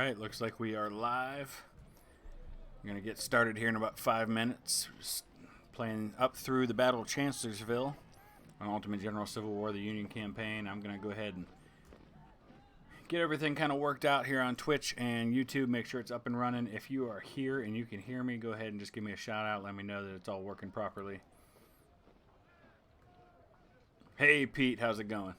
right, looks like we are live. We're going to get started here in about 5 minutes. Just playing up through the Battle of Chancellorsville on Ultimate General Civil War, the Union campaign. I'm going to go ahead and get everything kind of worked out here on Twitch and YouTube. Make sure it's up and running. If you are here and you can hear me, go ahead and just give me a shout out. Let me know that it's all working properly. Hey, Pete, how's it going?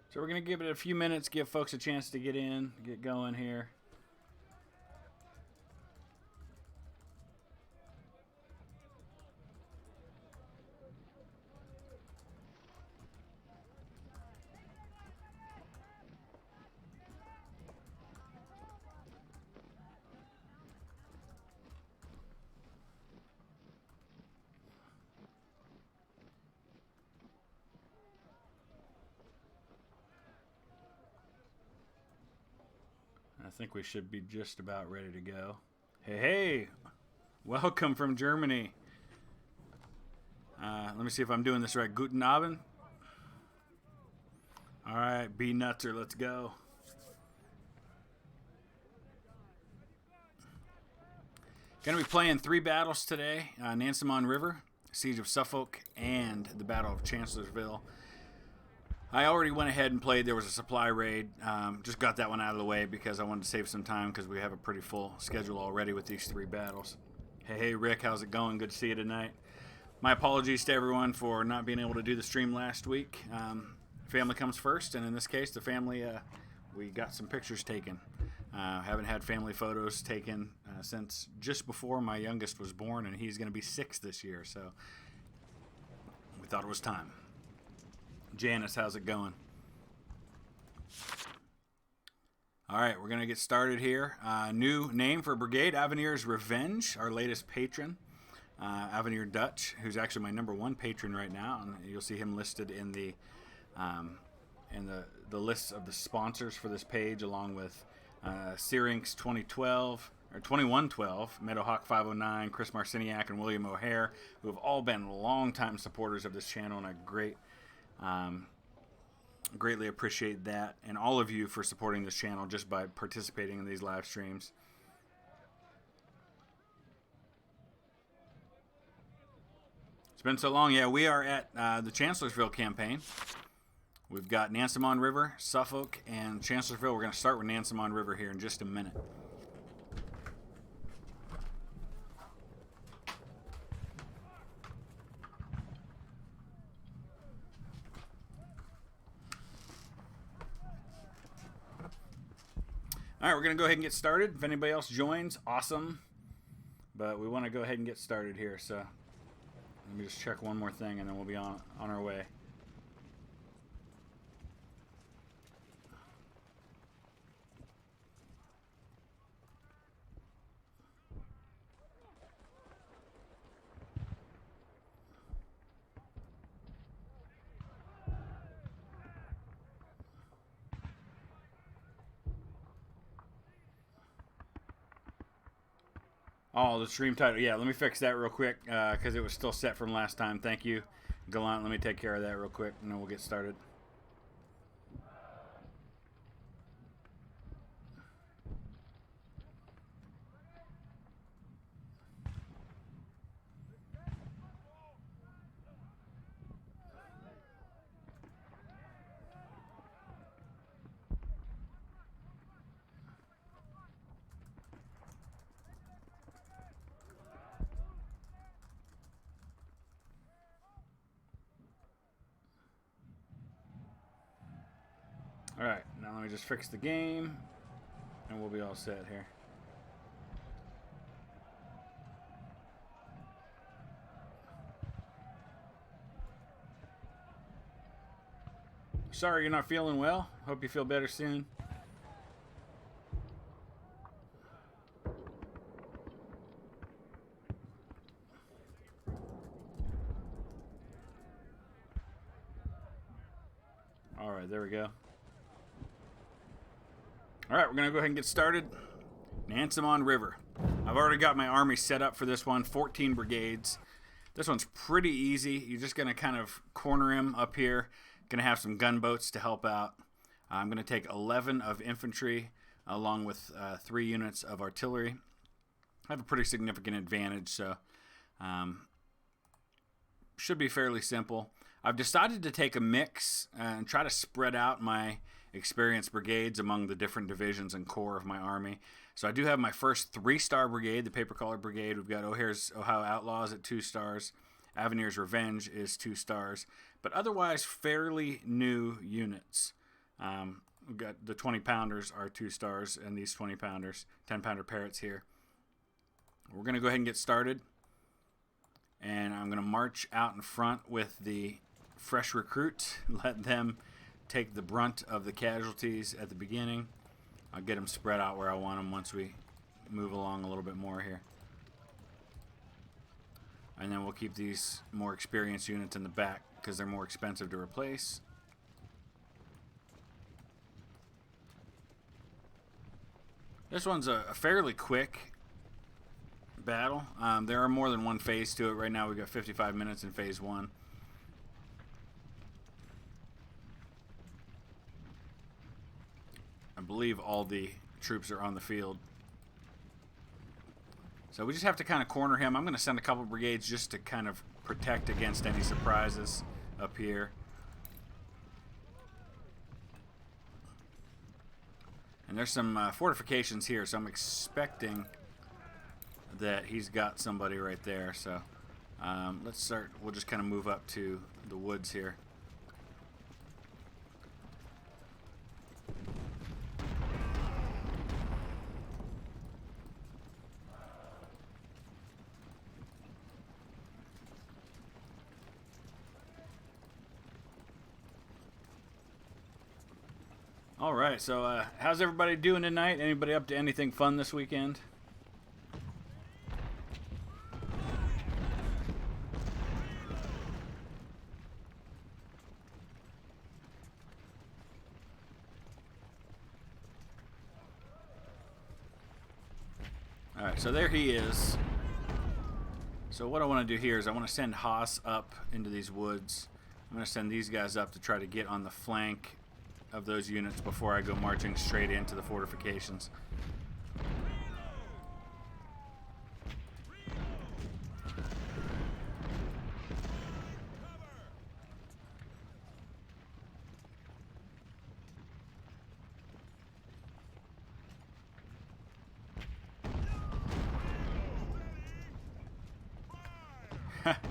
So we're going to give it a few minutes, give folks a chance to get in, get going here. I think we should be just about ready to go. Hey, hey! Welcome from Germany. Let me see if I'm doing this right. Guten Abend. All right, B Nutzer, let's go. Going to be playing 3 battles today. Nansemond River, Siege of Suffolk, and the Battle of Chancellorsville. I already went ahead and played. There was a supply raid. Just got that one out of the way because I wanted to save some time because we have a pretty full schedule already with these 3 battles. Hey, Rick, how's it going? Good to see you tonight. My apologies to everyone for not being able to do the stream last week. Family comes first, and in this case, the family, we got some pictures taken. Haven't had family photos taken since just before my youngest was born, and he's going to be 6 this year, so we thought it was time. Janice, how's it going? All right, we're going to get started here. New name for Brigade, Avenir's Revenge, our latest patron. Avenir Dutch, who's actually my #1 patron right now, and you'll see him listed in the list of the sponsors for this page, along with Syrinx 2012 or 2112, Meadowhawk 509, Chris Marciniak, and William O'Hare, who have all been longtime supporters of this channel, and I greatly appreciate that, and all of you for supporting this channel just by participating in these live streams. It's been so long. Yeah, we are at the Chancellorsville campaign. We've got Nansemond River, Suffolk, and Chancellorsville. We're going to start with Nansemond River here in just a minute. All right, we're going to go ahead and get started. If anybody else joins, awesome. But we want to go ahead and get started here. So let me just check one more thing, and then we'll be on our way. Oh, the stream title. Yeah, let me fix that real quick because it was still set from last time. Thank you, Gallant. Let me take care of that real quick, and then we'll get started. All right, now let me just fix the game, and we'll be all set here. Sorry you're not feeling well. Hope you feel better soon. All right, there we go. All right, we're going to go ahead and get started. Nansemond River. I've already got my army set up for this one, 14 brigades. This one's pretty easy. You're just going to kind of corner him up here. Going to have some gunboats to help out. I'm going to take 11 of infantry along with 3 units of artillery. I have a pretty significant advantage, so should be fairly simple. I've decided to take a mix and try to spread out my experienced brigades among the different divisions and corps of my army. So I do have my first 3-star brigade, the Paper Collar Brigade. We've got O'Hare's Ohio Outlaws at 2 stars. Avenir's Revenge is 2 stars. But otherwise, fairly new units. We've got the 20-pounders are 2 stars, and these 20-pounders, 10-pounder Parrots here. We're going to go ahead and get started. And I'm going to march out in front with the fresh recruit. Let them take the brunt of the casualties at the beginning. I'll get them spread out where I want them once we move along a little bit more here. And then we'll keep these more experienced units in the back because they're more expensive to replace. This one's a fairly quick battle. There are more than one phase to it. Right now we've got 55 minutes in phase 1. I believe all the troops are on the field. So we just have to kind of corner him. I'm going to send a couple brigades just to kind of protect against any surprises up here. And there's some fortifications here, so I'm expecting that he's got somebody right there. So let's start. We'll just kind of move up to the woods here. All right, so how's everybody doing tonight? Anybody up to anything fun this weekend? All right, so there he is. So what I want to do here is I want to send Haas up into these woods. I'm going to send these guys up to try to get on the flank of those units before I go marching straight into the fortifications.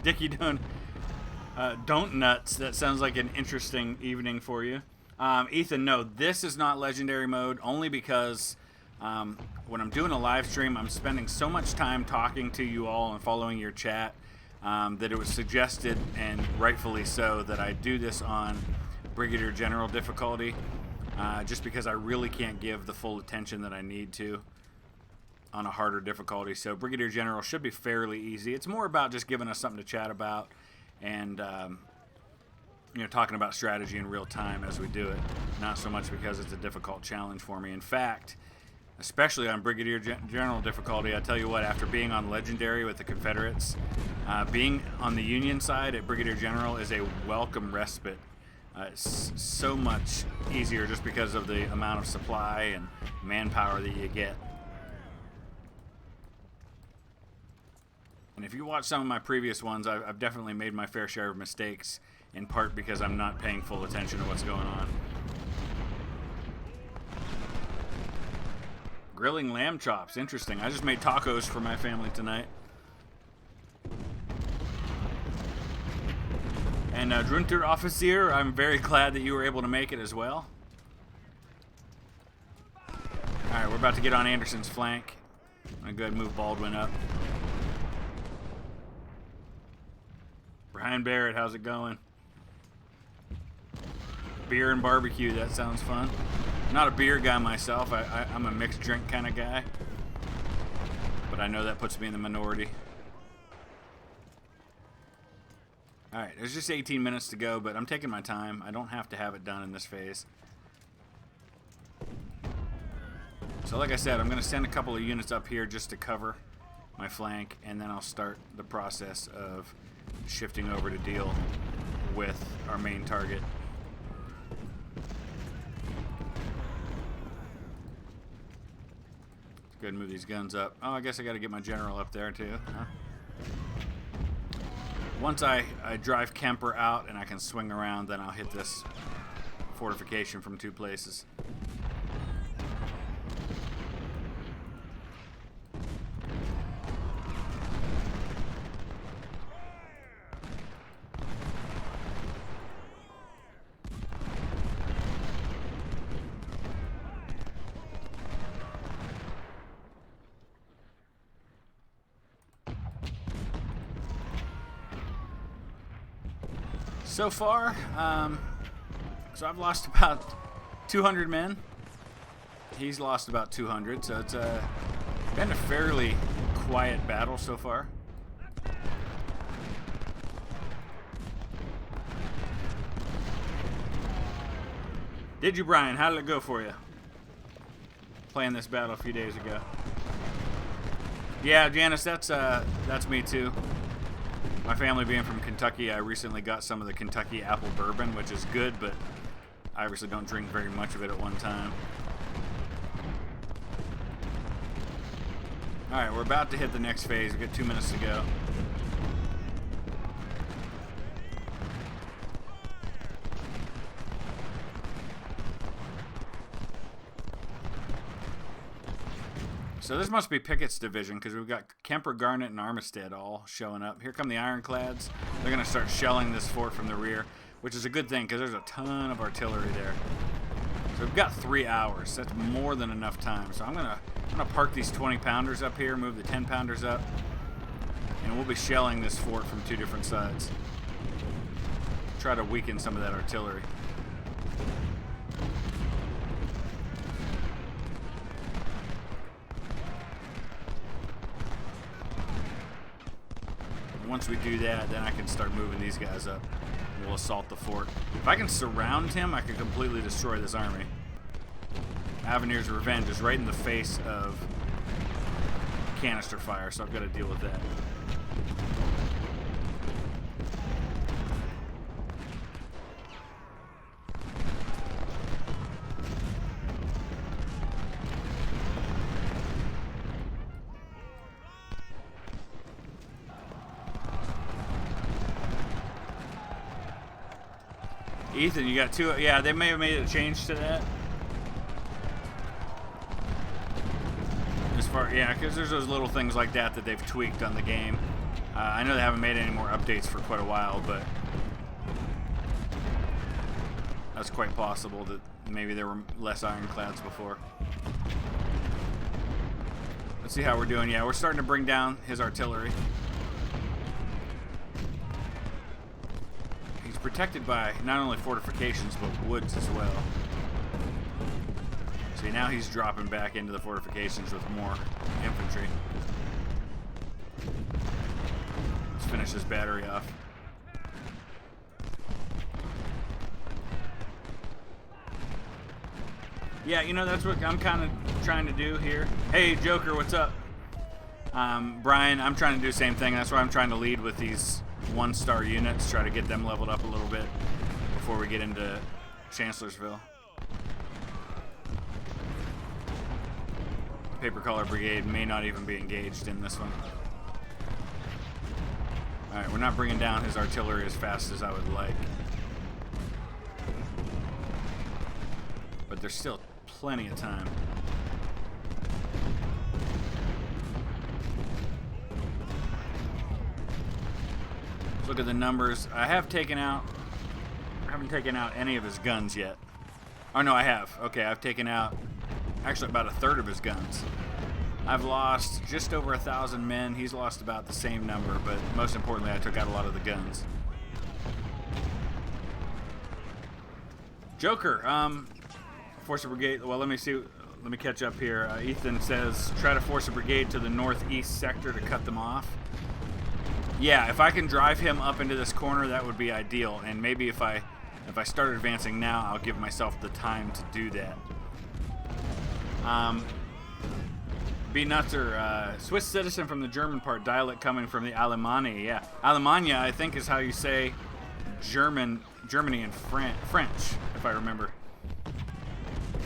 Dickie doing don't nuts. That sounds like an interesting evening for you. Ethan, no, this is not legendary mode, only because when I'm doing a live stream, I'm spending so much time talking to you all and following your chat that it was suggested, and rightfully so, that I do this on Brigadier General difficulty, just because I really can't give the full attention that I need to on a harder difficulty. So Brigadier General should be fairly easy. It's more about just giving us something to chat about and you know, talking about strategy in real time as we do it, not so much because it's a difficult challenge for me. In fact, especially on Brigadier General difficulty, I tell you what, after being on Legendary with the Confederates, being on the Union side at Brigadier General is a welcome respite. It's so much easier just because of the amount of supply and manpower that you get. And if you watch some of my previous ones, I've definitely made my fair share of mistakes, in part because I'm not paying full attention to what's going on. Grilling lamb chops, interesting. I just made tacos for my family tonight. And Drunter Officer, I'm very glad that you were able to make it as well. Alright, we're about to get on Anderson's flank. I'm going to go ahead and move Baldwin up. Brian Barrett, how's it going? Beer and barbecue, that sounds fun. I'm not a beer guy myself. I'm a mixed drink kind of guy. But I know that puts me in the minority. Alright, there's just 18 minutes to go, but I'm taking my time. I don't have to have it done in this phase. So like I said, I'm going to send a couple of units up here just to cover my flank, and then I'll start the process of shifting over to deal with our main target. Let's go ahead and move these guns up. Oh, I guess I got to get my general up there too, huh? Once I drive Kemper out and I can swing around, then I'll hit this fortification from 2 places. So far, so I've lost about 200 men. He's lost about 200, so it's been a fairly quiet battle so far. Did you, Brian? How did it go for you? Playing this battle a few days ago. Yeah, Janice, that's me too. My family being from Kentucky, I recently got some of the Kentucky apple bourbon, which is good, but I obviously don't drink very much of it at one time. Alright, we're about to hit the next phase. We've got 2 minutes to go. So this must be Pickett's division, because we've got Kemper, Garnett, and Armistead all showing up. Here come the Ironclads. They're going to start shelling this fort from the rear, which is a good thing, because there's a ton of artillery there. So we've got 3 hours. That's more than enough time. So I'm gonna park these 20-pounders up here, move the 10-pounders up, and we'll be shelling this fort from 2 different sides. Try to weaken some of that artillery. Once we do that, then I can start moving these guys up. We'll assault the fort. If I can surround him, I can completely destroy this army. Avenir's Revenge is right in the face of canister fire, so I've got to deal with that. Ethan, you got 2. Yeah, they may have made a change to that. As far, yeah, because there's those little things like that that they've tweaked on the game. I know they haven't made any more updates for quite a while, but that's quite possible that maybe there were less ironclads before. Let's see how we're doing. Yeah, we're starting to bring down his artillery. Protected by not only fortifications but woods as well. See, now he's dropping back into the fortifications with more infantry. Let's finish this battery off. Yeah, you know, that's what I'm kind of trying to do here. Hey, Joker, what's up? Brian, I'm trying to do the same thing. That's why I'm trying to lead with these 1-star units, try to get them leveled up a little bit before we get into Chancellorsville. Paper Collar Brigade may not even be engaged in this one. Alright, we're not bringing down his artillery as fast as I would like. But there's still plenty of time. Look at the numbers. I haven't taken out any of his guns yet. Oh no, I have. Okay, I've taken out actually about 1/3 of his guns. I've lost just over 1,000 men. He's lost about the same number, but most importantly, I took out a lot of the guns. Joker, force a brigade. Well, let me see. Let me catch up here. Ethan says, try to force a brigade to the northeast sector to cut them off. Yeah, if I can drive him up into this corner, that would be ideal. And maybe if I start advancing now, I'll give myself the time to do that. B Nutzer, Swiss citizen from the German part, dialect coming from the Alemannia. Yeah, Alemannia, I think, is how you say Germany and French, if I remember.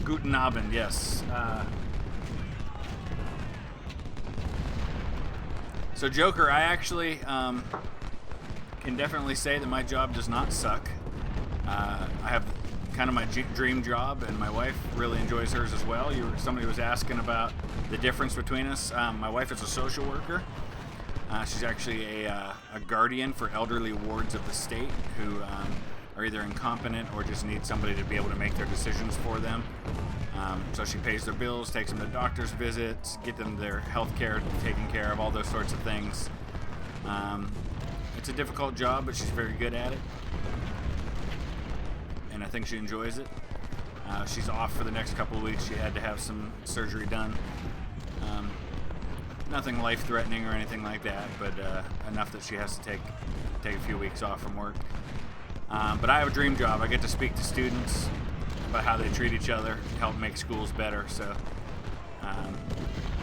Guten Abend, yes. So Joker, I actually can definitely say that my job does not suck. I have kind of my dream job, and my wife really enjoys hers as well. Somebody was asking about the difference between us. My wife is a social worker. She's actually a guardian for elderly wards of the state who are either incompetent or just need somebody to be able to make their decisions for them. So she pays their bills, takes them to doctor's visits, get them their health care taken care of, all those sorts of things. It's a difficult job, but she's very good at it. And I think she enjoys it. She's off for the next couple of weeks. She had to have some surgery done. Nothing life-threatening or anything like that, but enough that she has to take a few weeks off from work. But I have a dream job. I get to speak to students about how they treat each other, help make schools better. So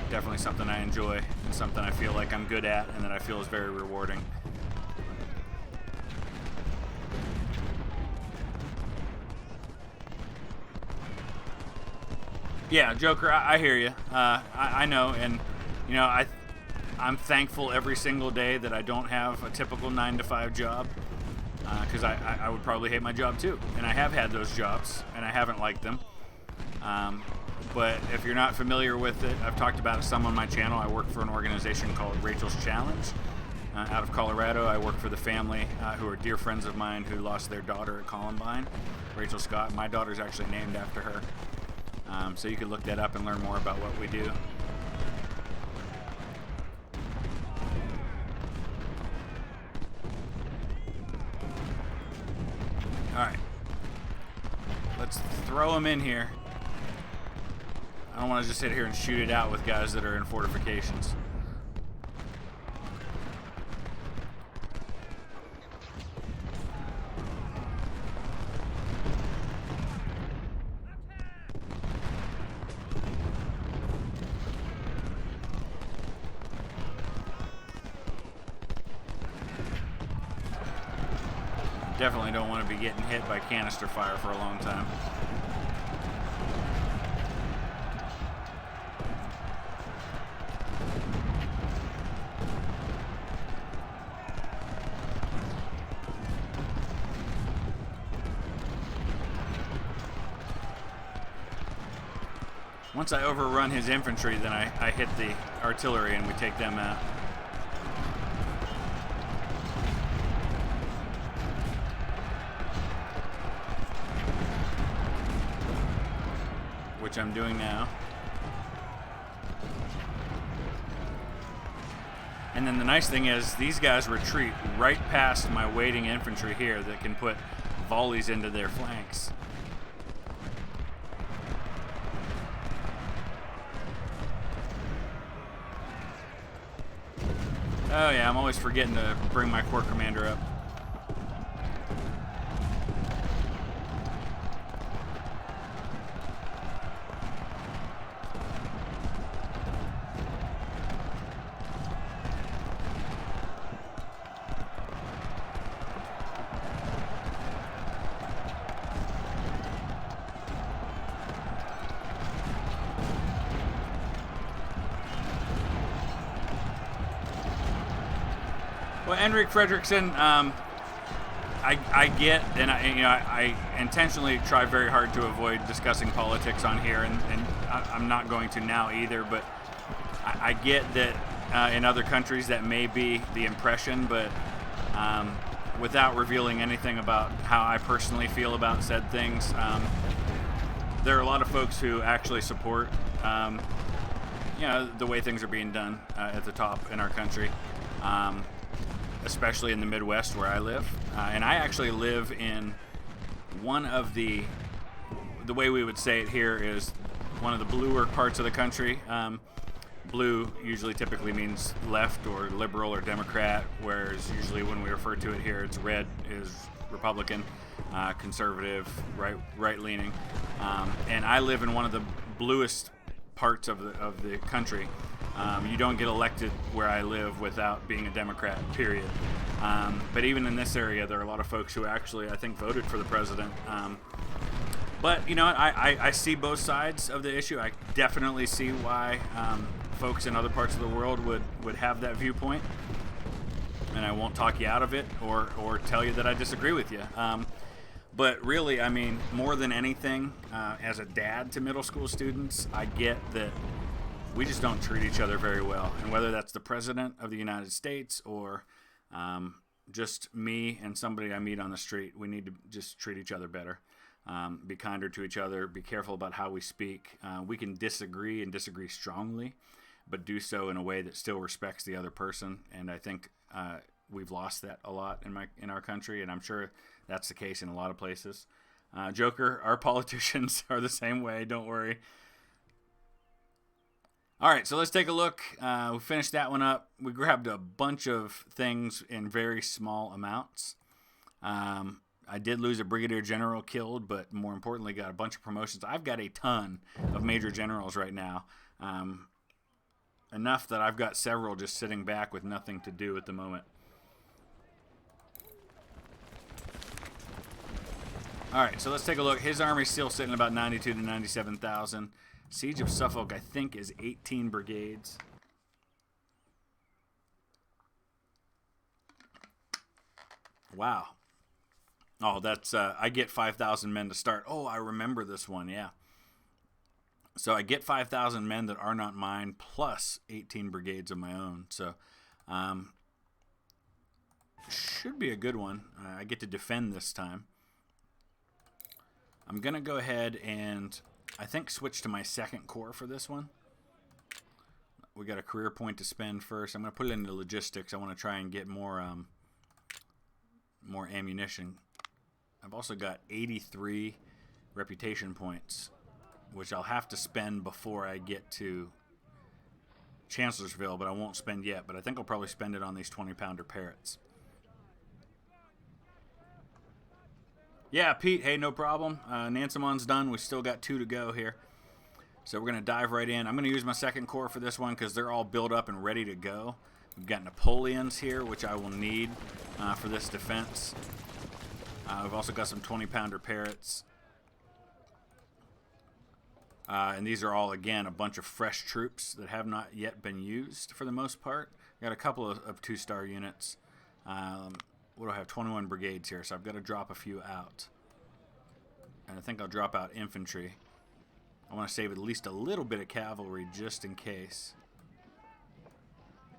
definitely something I enjoy and something I feel like I'm good at and that I feel is very rewarding. Yeah, Joker, I hear you. I know, and you know, I'm thankful every single day that I don't have a typical 9-to-5 job, because I would probably hate my job too, and I have had those jobs, and I haven't liked them. But if you're not familiar with it, I've talked about it some on my channel. I work for an organization called Rachel's Challenge out of Colorado. I work for the family who are dear friends of mine who lost their daughter at Columbine, Rachel Scott. My daughter's actually named after her. So you can look that up and learn more about what we do. Alright. Let's throw them in here. I don't want to just sit here and shoot it out with guys that are in fortifications. Definitely don't want to be getting hit by canister fire for a long time. Once I overrun his infantry, then I hit the artillery and we take them out. Which I'm doing now. And then the nice thing is these guys retreat right past my waiting infantry here that can put volleys into their flanks. Oh yeah, I'm always forgetting to bring my corps commander up. Well, Henrik Fredrickson, I get, and I intentionally try very hard to avoid discussing politics on here, and I'm not going to now either. But I get that in other countries that may be the impression, but without revealing anything about how I personally feel about said things, there are a lot of folks who actually support, the way things are being done at the top in our country. Especially in the Midwest where I live. And I actually live in one of the the way we would say it here is one of the bluer parts of the country. Blue usually typically means left or liberal or Democrat, whereas usually when we refer to it here, it's red is Republican, conservative, right-leaning. And I live in one of the bluest parts of the country. You don't get elected where I live without being a Democrat, period. But even in this area, there are a lot of folks who actually, I think, voted for the president. But, you know, I see both sides of the issue. I definitely see why folks in other parts of the world would have that viewpoint. And I won't talk you out of it or tell you that I disagree with you. But really, I mean, more than anything, as a dad to middle school students, I get that we just don't treat each other very well. And whether that's the president of the United States or just me and somebody I meet on the street, we need to just treat each other better. Be kinder to each other. Be careful about how we speak. We can disagree and disagree strongly, but do so in a way that still respects the other person. And I think we've lost that a lot in our country, and I'm sure that's the case in a lot of places. Joker, our politicians are the same way. Don't worry. All right, so let's take a look. We finished that one up. We grabbed a bunch of things in very small amounts. I did lose a brigadier general killed, but more importantly, got a bunch of promotions. I've got a ton of major generals right now. Enough that I've got several just sitting back with nothing to do at the moment. All right, so let's take a look. His army's still sitting about 92 to 97,000. Siege of Suffolk, I think, is 18 brigades. Wow. Oh, that's, I get 5,000 men to start. Oh, I remember this one, yeah. So I get 5,000 men that are not mine, plus 18 brigades of my own. So, should be a good one. I get to defend this time. I'm going to go ahead and, I think, switch to my second corps for this one. We got a career point to spend first. I'm going to put it into logistics. I want to try and get more ammunition. I've also got 83 reputation points, which I'll have to spend before I get to Chancellorsville, but I won't spend yet. But I think I'll probably spend it on these 20-pounder parrots. Yeah, Pete, hey, no problem. Nansemon's done. We still got 2 to go here. So we're going to dive right in. I'm going to use my second corps for this one because they're all built up and ready to go. We've got Napoleons here, which I will need for this defense. We've also got some 20-pounder parrots. And these are all, again, a bunch of fresh troops that have not yet been used for the most part. Got a couple of 2-star units. What do I have? 21 brigades here, so I've got to drop a few out. And I think I'll drop out infantry. I want to save at least a little bit of cavalry just in case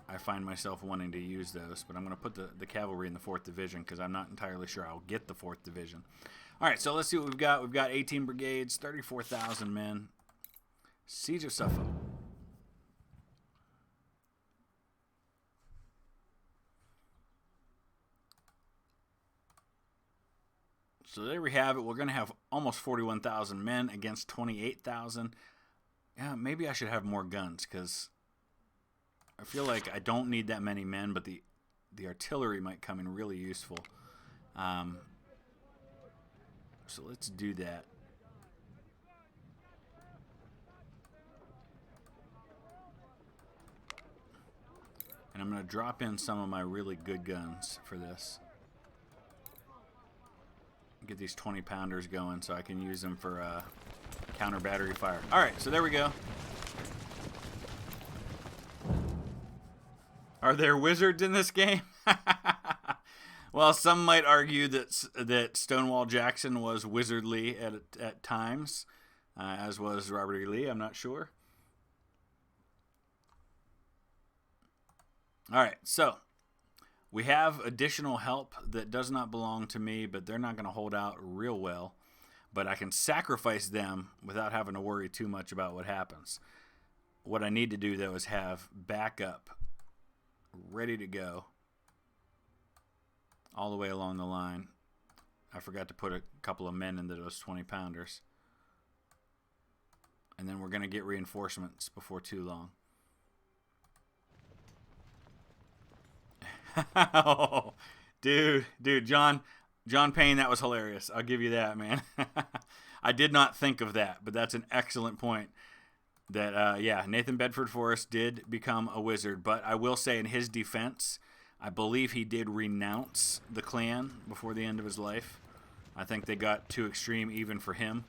I find myself wanting to use those. But I'm going to put the cavalry in the 4th Division because I'm not entirely sure I'll get the 4th Division. All right, so let's see what we've got. We've got 18 brigades, 34,000 men. Siege of Suffolk. So there we have it. We're going to have almost 41,000 men against 28,000. Yeah, maybe I should have more guns because I feel like I don't need that many men, but the artillery might come in really useful. So let's do that. And I'm going to drop in some of my really good guns for this. Get these 20-pounders going so I can use them for counter battery fire. All right, so there we go. Are there wizards in this game? Well, some might argue that Stonewall Jackson was wizardly at times, as was Robert E. Lee. I'm not sure. All right, so we have additional help that does not belong to me, but they're not going to hold out real well. But I can sacrifice them without having to worry too much about what happens. What I need to do, though, is have backup ready to go all the way along the line. I forgot to put a couple of men into those 20-pounders. we're going to get reinforcements before too long. Oh, dude, John Payne, that was hilarious. I'll give you that, man. I did not think of that, but that's an excellent point. That, yeah, Nathan Bedford Forrest did become a wizard, but I will say in his defense, I believe he did renounce the clan before the end of his life. I think they got too extreme even for him.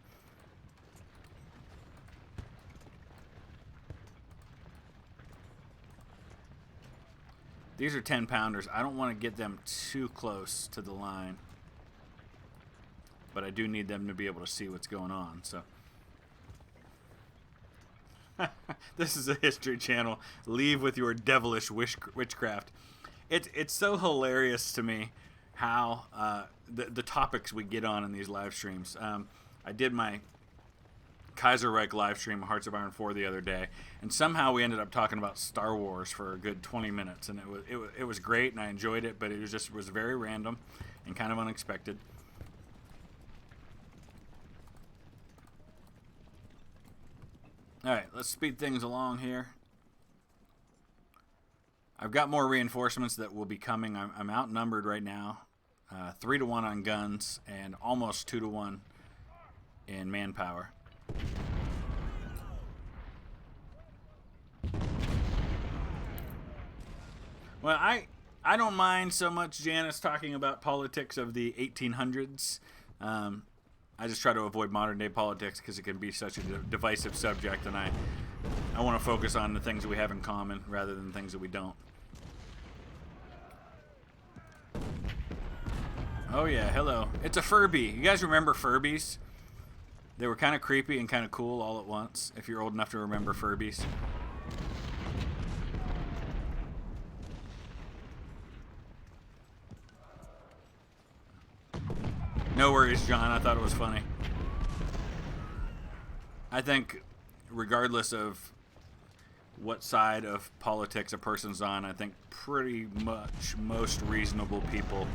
These are 10-pounders. I don't want to get them too close to the line, but I do need them to be able to see what's going on. So this is a History Channel. Leave with your devilish witchcraft. It's so hilarious to me how the topics we get on in these live streams. I did my Kaiserreich live stream, Hearts of Iron 4, the other day, and somehow we ended up talking about Star Wars for a good 20 minutes, and it was great, and I enjoyed it, but it was very random and kind of unexpected. All right, let's speed things along here. I've got more reinforcements that will be coming. I'm outnumbered right now, 3-1 on guns and almost 2-1 in manpower. Well, I don't mind so much Janice talking about politics of the 1800s. I just try to avoid modern day politics because it can be such a divisive subject, and I want to focus on the things that we have in common rather than things that we don't. Oh yeah, hello. It's a Furby. You guys remember Furbies? They were kind of creepy and kind of cool all at once, if you're old enough to remember Furbies. No worries, John. I thought it was funny. I think regardless of what side of politics a person's on, I think pretty much most reasonable people,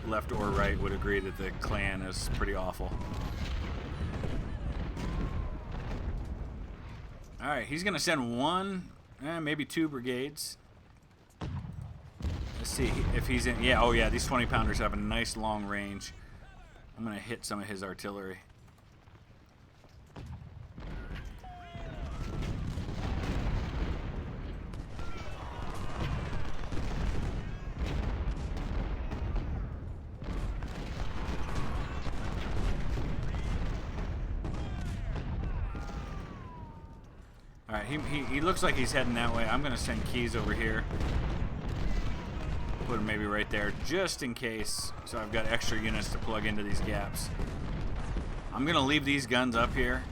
left or right, would agree that the Klan is pretty awful. Alright, he's going to send one, maybe 2 brigades. Let's see if he's in. Yeah, oh yeah, these 20-pounders have a nice long range. I'm going to hit some of his artillery. Alright, he looks like he's heading that way. I'm going to send Keys over here. Put him maybe right there, just in case, so I've got extra units to plug into these gaps. I'm going to leave these guns up here,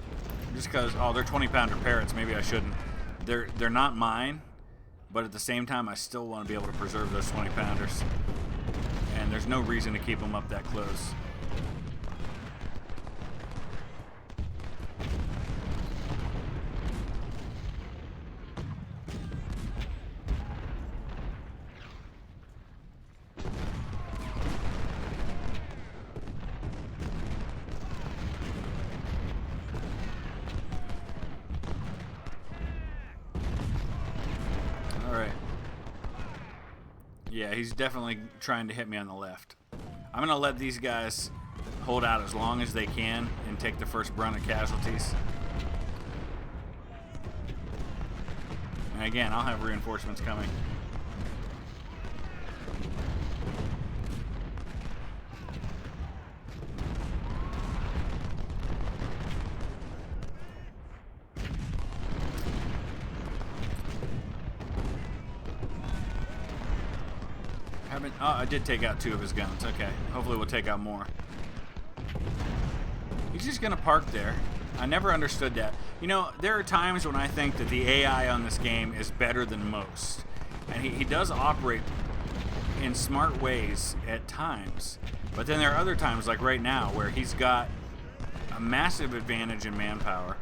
just because, oh, they're 20-pounder parrots. Maybe I shouldn't. They're not mine, but at the same time, I still want to be able to preserve those 20-pounders. And there's no reason to keep them up that close. Yeah, he's definitely trying to hit me on the left. I'm going to let these guys hold out as long as they can and take the first brunt of casualties. And again, I'll have reinforcements coming. Oh, I did take out 2 of his guns. Okay, hopefully we'll take out more. He's just going to park there. I never understood that. You know, there are times when I think that the AI on this game is better than most. And he does operate in smart ways at times. But then there are other times, like right now, where he's got a massive advantage in manpower.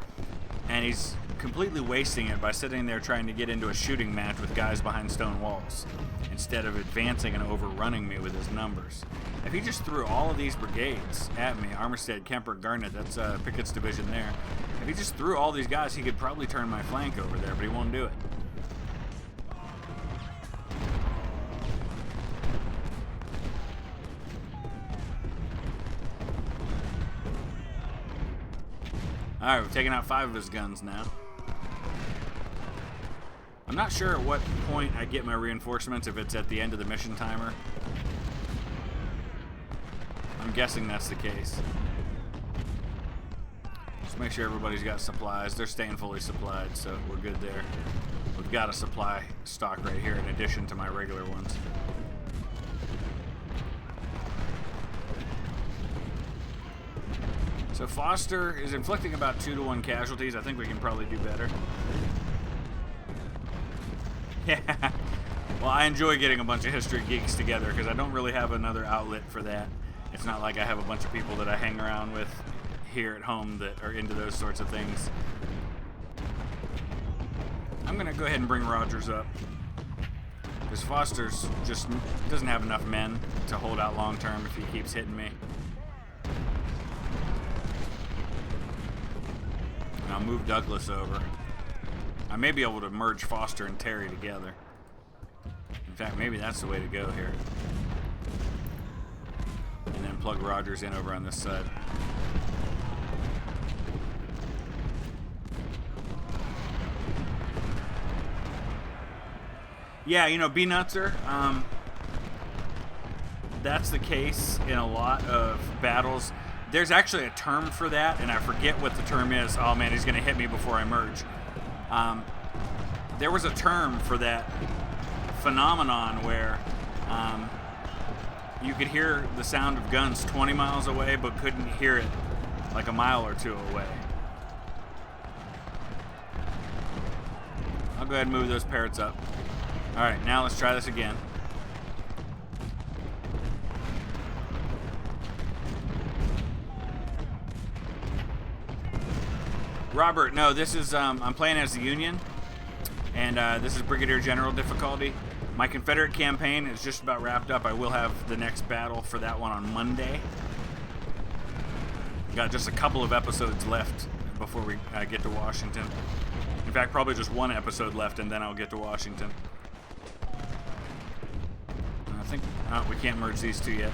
And he's completely wasting it by sitting there trying to get into a shooting match with guys behind stone walls, instead of advancing and overrunning me with his numbers. If he just threw all of these brigades at me, Armistead, Kemper, Garnett, that's Pickett's division there, If he just threw all these guys, he could probably turn my flank over there, but he won't do it. Alright, we've taken out 5 of his guns now. I'm not sure at what point I get my reinforcements, if it's at the end of the mission timer. I'm guessing that's the case. Just make sure everybody's got supplies. They're staying fully supplied, so we're good there. We've got a supply stock right here in addition to my regular ones. So Foster is inflicting about 2-to-1 casualties. I think we can probably do better. Yeah. Well, I enjoy getting a bunch of history geeks together because I don't really have another outlet for that. It's not like I have a bunch of people that I hang around with here at home that are into those sorts of things. I'm going to go ahead and bring Rogers up, because Foster's just doesn't have enough men to hold out long term if he keeps hitting me. And I'll move Douglas over. I may be able to merge Foster and Terry together. In fact, maybe that's the way to go here. And then plug Rogers in over on this side. Yeah, you know, B-Nutser, that's the case in a lot of battles. There's actually a term for that, and I forget what the term is. Oh man, he's going to hit me before I merge. There was a term for that phenomenon where you could hear the sound of guns 20 miles away, but couldn't hear it like a mile or 2 away. I'll go ahead and move those parrots up. All right, now let's try this again. Robert, no, this is, I'm playing as the Union, and this is Brigadier General difficulty. My Confederate campaign is just about wrapped up. I will have the next battle for that one on Monday. Got just a couple of episodes left before we get to Washington. In fact, probably just 1 episode left, and then I'll get to Washington. I think we can't merge these 2 yet.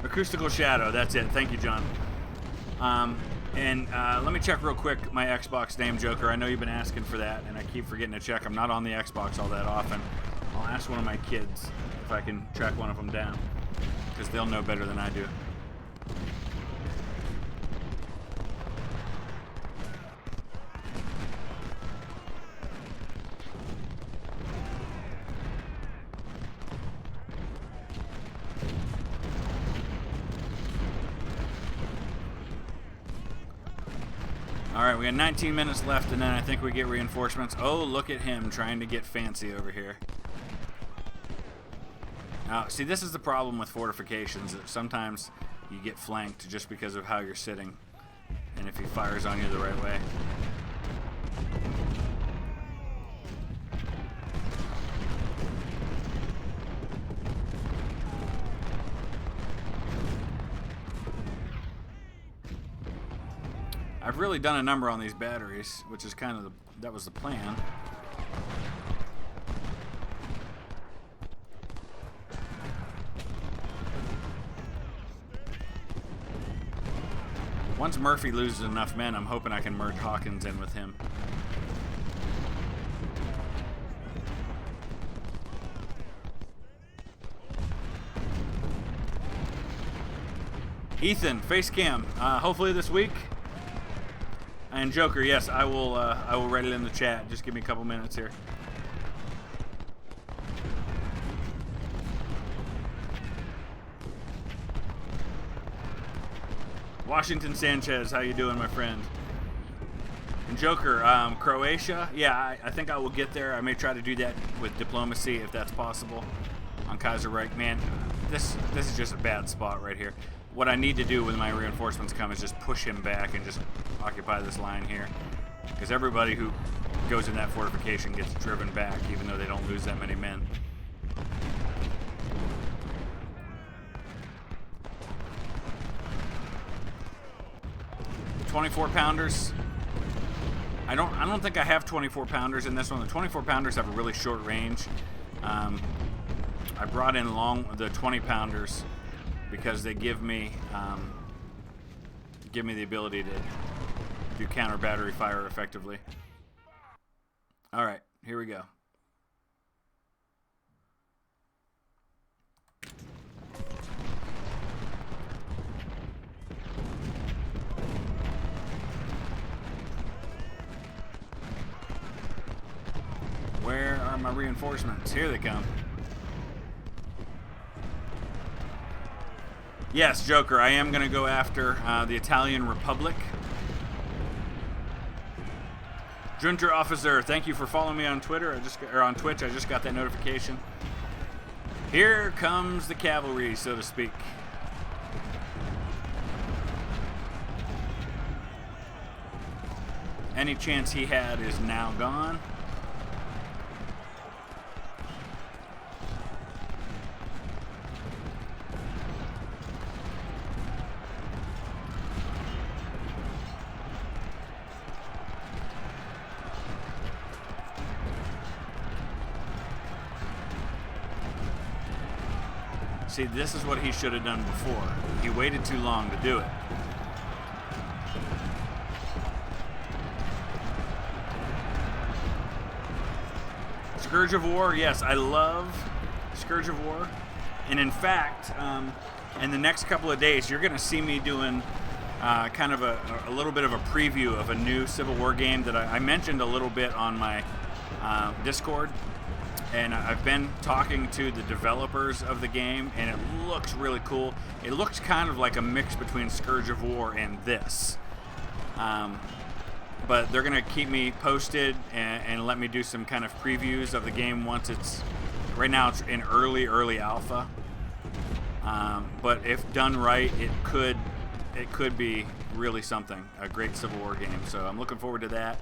Acoustical Shadow, that's it. Thank you, John. Let me check real quick my Xbox name, Joker. I know you've been asking for that, and I keep forgetting to check. I'm not on the Xbox all that often. I'll ask one of my kids if I can track one of them down, because they'll know better than I do. Alright, we got 19 minutes left, and then I think we get reinforcements. Oh, look at him trying to get fancy over here. Now, see, this is the problem with fortifications, that sometimes you get flanked just because of how you're sitting, and if he fires on you the right way. I've really done a number on these batteries, which is kind of that was the plan. Once Murphy loses enough men, I'm hoping I can merge Hawkins in with him. Ethan, face cam, hopefully this week. And Joker, yes, I will write it in the chat. Just give me a couple minutes here. Washington Sanchez, how you doing, my friend? And Joker, Croatia, yeah, I think I will get there. I may try to do that with diplomacy if that's possible. On Kaiser Reich, man, this is just a bad spot right here. What I need to do when my reinforcements come is just push him back and just occupy this line here. Because everybody who goes in that fortification gets driven back, even though they don't lose that many men. 24 pounders. I don't think I have 24 pounders in this one. The 24 pounders have a really short range. I brought in the 20 pounders because they give me the ability to do counter battery fire effectively. All right, here we go. Where are my reinforcements? Here they come. Yes, Joker, I am going to go after the Italian Republic. Junter Officer, thank you for following me on Twitter. Or on Twitch. I just got that notification. Here comes the cavalry, so to speak. Any chance he had is now gone. See, this is what he should have done before. He waited too long to do it. Scourge of War, yes, I love Scourge of War. And in fact, in the next couple of days, you're going to see me doing kind of a little bit of a preview of a new Civil War game that I mentioned a little bit on my Discord. And I've been talking to the developers of the game, and it looks really cool. It looks kind of like a mix between Scourge of War and this. But they're going to keep me posted and let me do some kind of previews of the game once it's... Right now it's in early alpha. But if done right, it could be really something. A great Civil War game. So I'm looking forward to that.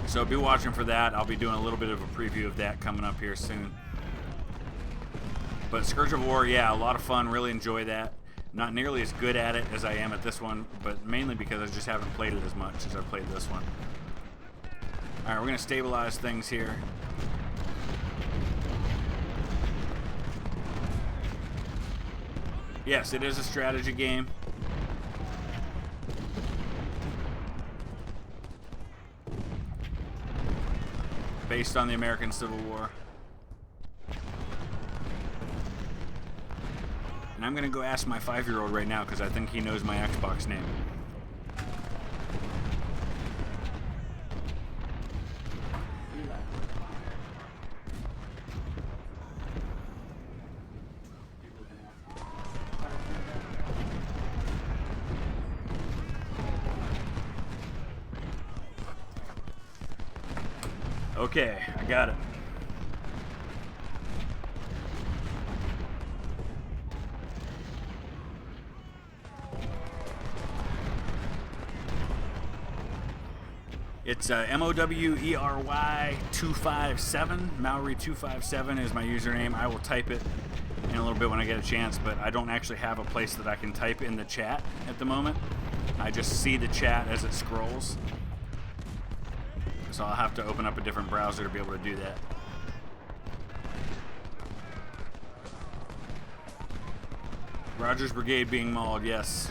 So be watching for that. I'll be doing a little bit of a preview of that coming up here soon. But Scourge of War, yeah, a lot of fun. Really enjoy that. Not nearly as good at it as I am at this one, but mainly because I just haven't played it as much as I played this one. All right, we're going to stabilize things here. Yes, it is a strategy game. Based on the American Civil War. And I'm going to go ask my 5-year-old right now because I think he knows my Xbox name. Okay, I got it. It's MOWERY 257. Maori 257 is my username. I will type it in a little bit when I get a chance, but I don't actually have a place that I can type in the chat at the moment. I just see the chat as it scrolls. So I'll have to open up a different browser to be able to do that. Rogers Brigade being mauled, yes.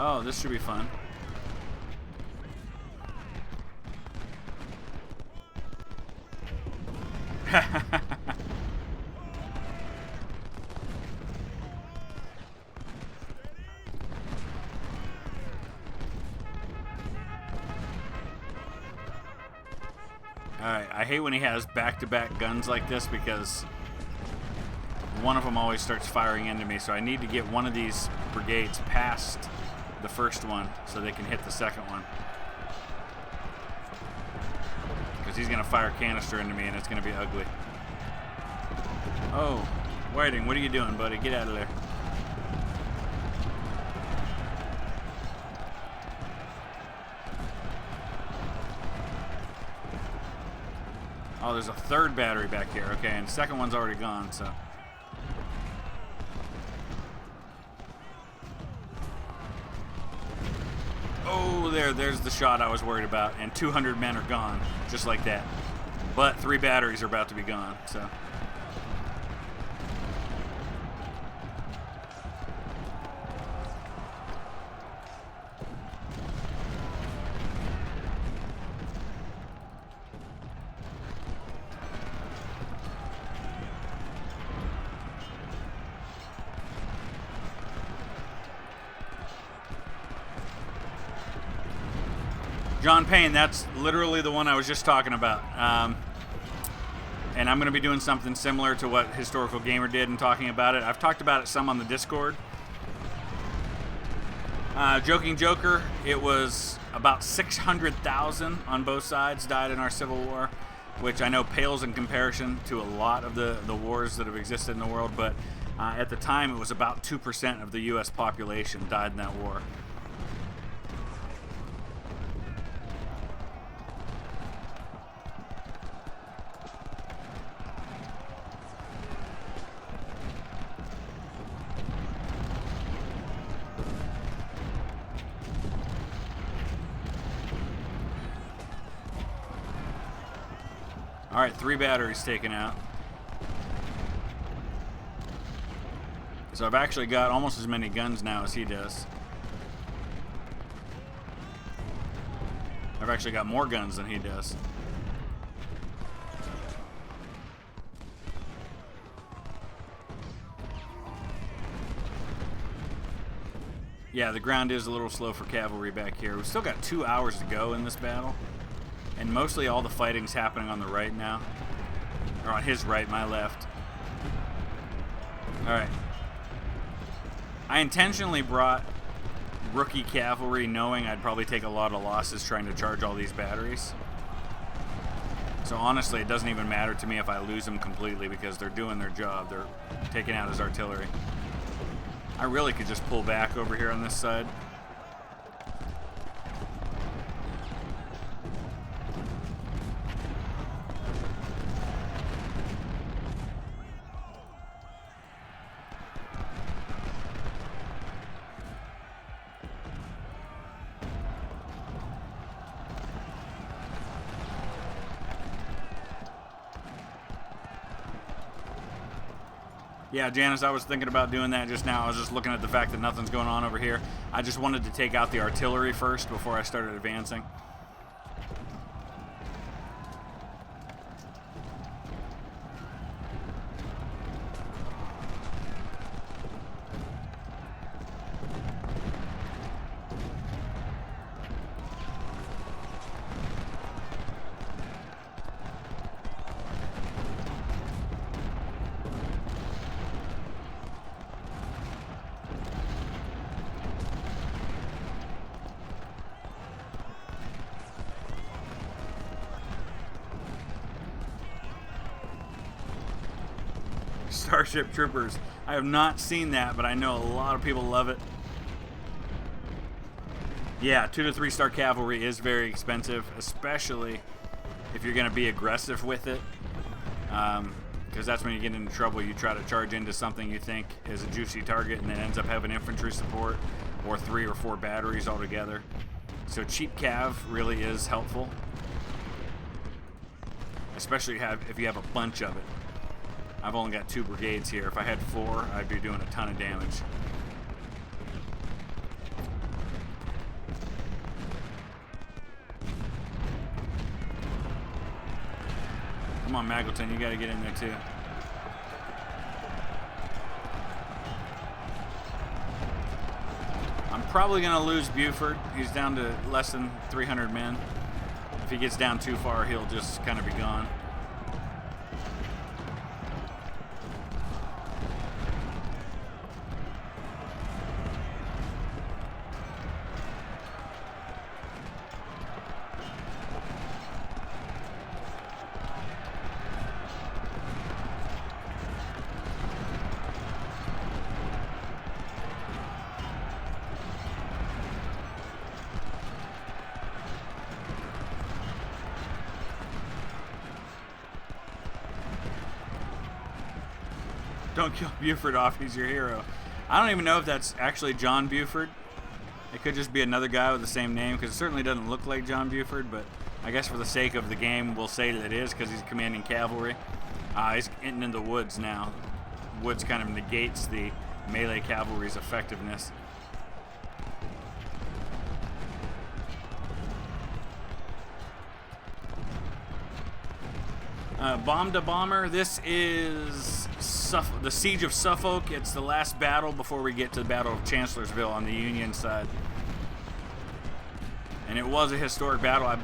Oh, this should be fun. Alright, I hate when he has back-to-back guns like this because one of them always starts firing into me, so I need to get one of these brigades past the first one so they can hit the second one. Because he's going to fire canister into me and it's going to be ugly. Oh, Whiting, what are you doing, buddy? Get out of there. Oh, there's a third battery back here. Okay, and the second one's already gone, so. Oh, there's the shot I was worried about. And 200 men are gone, just like that. But 3 batteries are about to be gone, so. John Payne, that's literally the one I was just talking about. And I'm going to be doing something similar to what Historical Gamer did in talking about it. I've talked about it some on the Discord. Joking Joker, it was about 600,000 on both sides died in our Civil War, which I know pales in comparison to a lot of the wars that have existed in the world, but at the time it was about 2% of the U.S. population died in that war. Alright, 3 batteries taken out. So I've actually got almost as many guns now as he does. I've actually got more guns than he does. Yeah, the ground is a little slow for cavalry back here. We've still got 2 hours to go in this battle. And mostly all the fighting's happening on the right now. Or on his right, my left. Alright. I intentionally brought rookie cavalry knowing I'd probably take a lot of losses trying to charge all these batteries. So honestly, it doesn't even matter to me if I lose them completely because they're doing their job. They're taking out his artillery. I really could just pull back over here on this side. Yeah, Janice, I was thinking about doing that just now. I was just looking at the fact that nothing's going on over here. I just wanted to take out the artillery first before I started advancing. Starship Troopers. I have not seen that, but I know a lot of people love it. Yeah, 2 to 3 star cavalry is very expensive, especially if you're going to be aggressive with it. Because that's when you get into trouble. You try to charge into something you think is a juicy target and then ends up having infantry support or 3 or 4 batteries altogether. So cheap cav really is helpful, especially if you have a bunch of it. I've only got 2 brigades here. If I had 4, I'd be doing a ton of damage. Come on, Maggleton, you gotta get in there too. I'm probably gonna lose Buford. He's down to less than 300 men. If he gets down too far, he'll just kind of be gone. Don't kill Buford off, he's your hero. I don't even know if that's actually John Buford. It could just be another guy with the same name, because it certainly doesn't look like John Buford, but I guess for the sake of the game, we'll say that it is, because he's commanding cavalry. He's getting in the woods now. Woods kind of negates the melee cavalry's effectiveness. Bomb to Bomber, this is the Siege of Suffolk. It's the last battle before we get to the Battle of Chancellorsville on the Union side. And it was a historic battle. I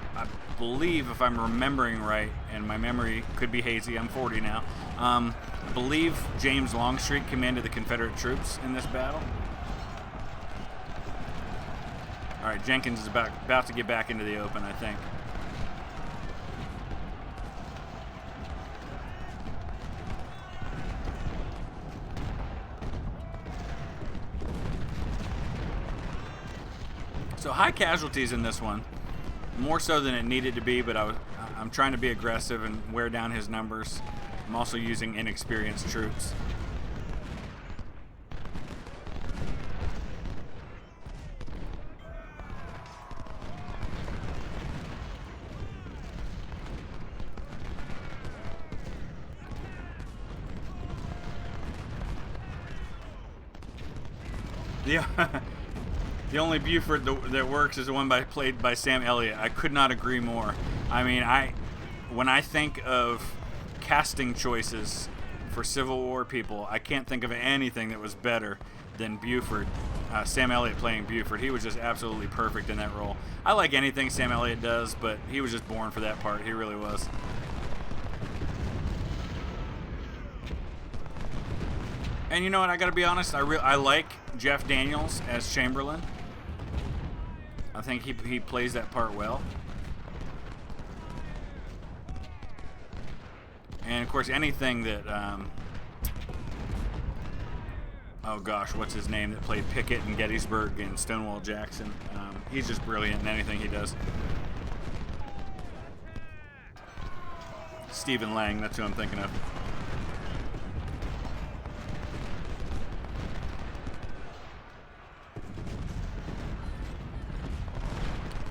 believe, if I'm remembering right, and my memory could be hazy, I'm 40 now, I believe James Longstreet commanded the Confederate troops in this battle. Alright, Jenkins is about to get back into the open, I think. So high casualties in this one, more so than it needed to be, but I'm trying to be aggressive and wear down his numbers. I'm also using inexperienced troops. The only Buford that works is the one played by Sam Elliott. I could not agree more. I mean, when I think of casting choices for Civil War people, I can't think of anything that was better than Buford. Sam Elliott playing Buford. He was just absolutely perfect in that role. I like anything Sam Elliott does, but he was just born for that part. He really was. And you know what? I gotta be honest. I like Jeff Daniels as Chamberlain. I think he plays that part well. And of course, anything that oh gosh, what's his name that played Pickett in Gettysburg and Stonewall Jackson? He's just brilliant in anything he does. Stephen Lang, that's who I'm thinking of.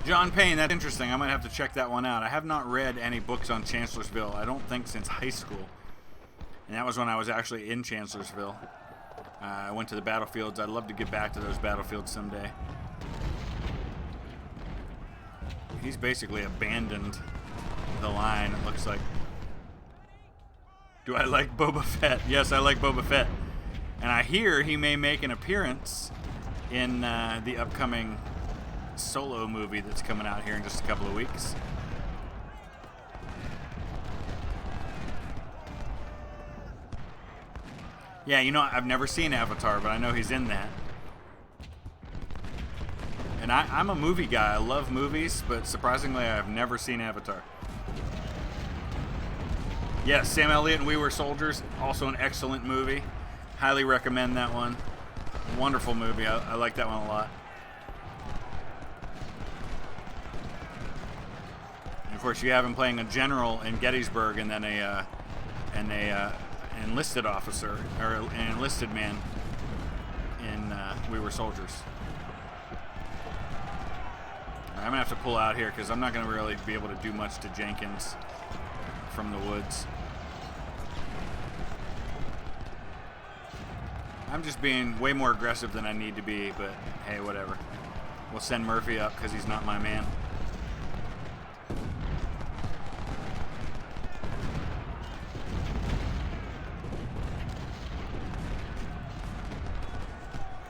John Payne, that's interesting. I might have to check that one out. I have not read any books on Chancellorsville, I don't think, since high school. And that was when I was actually in Chancellorsville. I went to the battlefields. I'd love to get back to those battlefields someday. He's basically abandoned the line, it looks like. Do I like Boba Fett? Yes, I like Boba Fett. And I hear he may make an appearance in the upcoming Solo movie that's coming out here in just a couple of weeks. Yeah, you know, I've never seen Avatar, but I know he's in that. And I'm a movie guy. I love movies, but surprisingly, I've never seen Avatar. Yes, Sam Elliott and We Were Soldiers, also an excellent movie. Highly recommend that one. Wonderful movie. I like that one a lot. Of course, you have him playing a general in Gettysburg, and then an enlisted officer or an enlisted man in We Were Soldiers. I'm gonna have to pull out here because I'm not gonna really be able to do much to Jenkins from the woods. I'm just being way more aggressive than I need to be, but hey, whatever. We'll send Murphy up because he's not my man.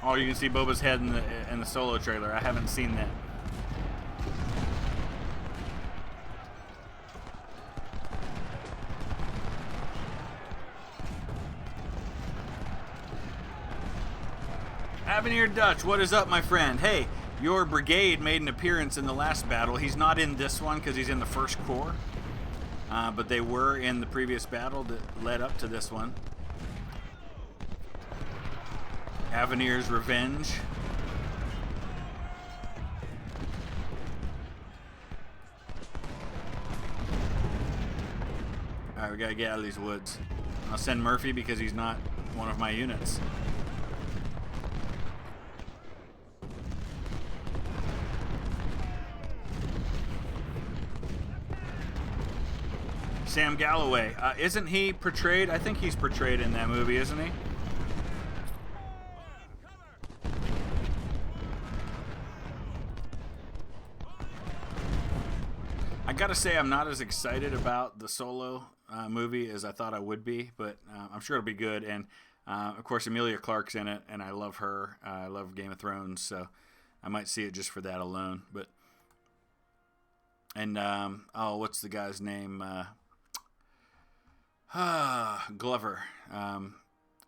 Oh, you can see Boba's head in the Solo trailer. I haven't seen that. Avenir Dutch, what is up, my friend? Hey, your brigade made an appearance in the last battle. He's not in this one because he's in the first corps. But they were in the previous battle that led up to this one. Avenir's Revenge. Alright, we gotta get out of these woods. I'll send Murphy because he's not one of my units. Sam Galloway. Isn't he portrayed? I think he's portrayed in that movie, isn't he? I gotta say, I'm not as excited about the Solo movie as I thought I would be, but I'm sure it'll be good. And of course, Emilia Clarke's in it, and I love her. I love Game of Thrones, so I might see it just for that alone. But oh, what's the guy's name? Glover.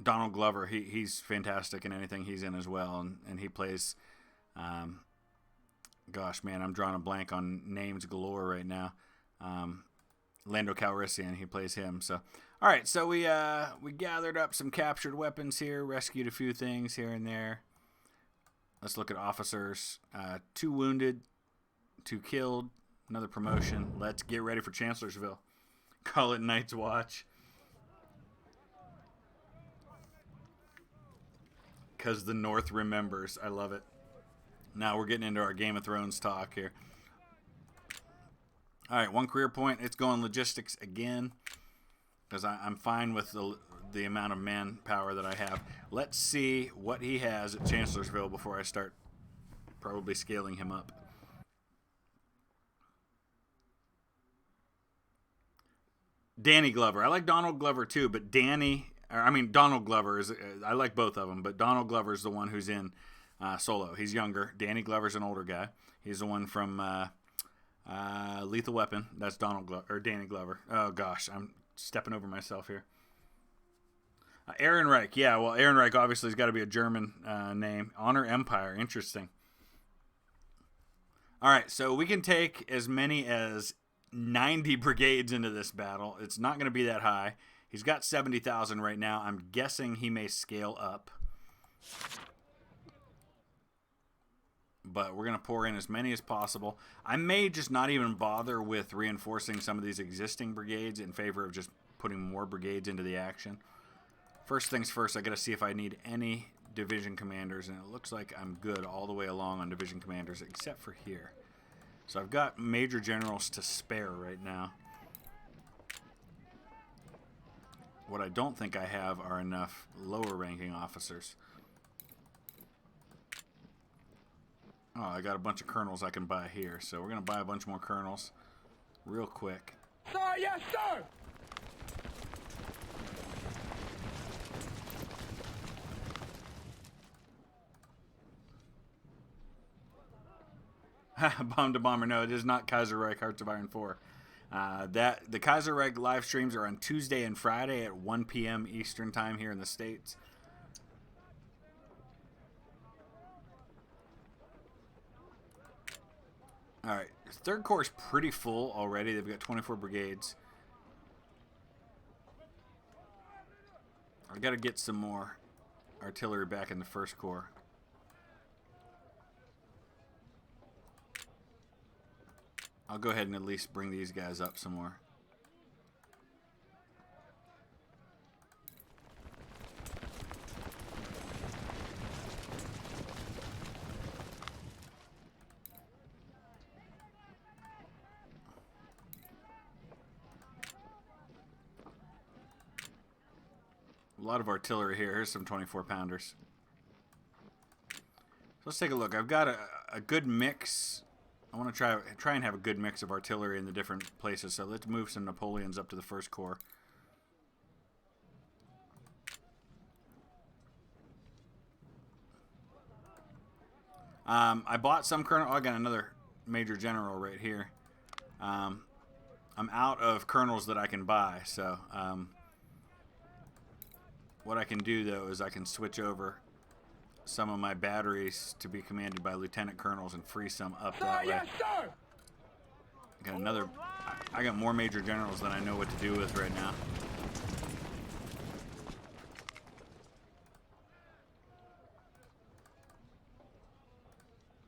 Donald Glover. He's fantastic in anything he's in as well, and he plays. Gosh, man, I'm drawing a blank on names galore right now. Lando Calrissian, he plays him. So, all right, so we gathered up some captured weapons here, rescued a few things here and there. Let's look at officers. 2 wounded, 2 killed, another promotion. Let's get ready for Chancellorsville. Call it Night's Watch. Because the North remembers. I love it. Now we're getting into our Game of Thrones talk here. All right, 1 career point. It's going logistics again because I'm fine with the amount of manpower that I have. Let's see what he has at Chancellorsville before I start probably scaling him up. Danny Glover. I like Donald Glover too, but Donald Glover is. I like both of them, but Donald Glover is the one who's in Solo. He's younger. Danny Glover's an older guy. He's the one from Lethal Weapon. That's Donald Glover or Danny Glover. Oh gosh, I'm stepping over myself here. Ehrenreich. Yeah, well, Ehrenreich obviously has got to be a German name. Honor Empire. Interesting. All right, so we can take as many as 90 brigades into this battle. It's not going to be that high. He's got 70,000 right now. I'm guessing he may scale up. But we're going to pour in as many as possible. I may just not even bother with reinforcing some of these existing brigades in favor of just putting more brigades into the action. First things first, I got to see if I need any division commanders, and it looks like I'm good all the way along on division commanders except for here. So I've got major generals to spare right now. What I don't think I have are enough lower ranking officers. Oh, I got a bunch of colonels I can buy here, so we're going to buy a bunch more colonels real quick. Sir, yes, sir! Bomb to Bomber. No, it is not Kaiserreich Hearts of Iron 4. The Kaiserreich live streams are on Tuesday and Friday at 1 p.m. Eastern time here in the States. All right, 3rd Corps is pretty full already. They've got 24 brigades. I got to get some more artillery back in the 1st Corps. I'll go ahead and at least bring these guys up some more. A lot of artillery here. Here's some 24-pounders. So let's take a look. I've got a good mix. I want to try and have a good mix of artillery in the different places. So let's move some Napoleons up to the 1st Corps. I bought some colonel. Oh, I got another major general right here. I'm out of colonels that I can buy. So what I can do though is I can switch over some of my batteries to be commanded by lieutenant colonels and free some up that way. Yes, sir. Got another. I got more major generals than I know what to do with right now.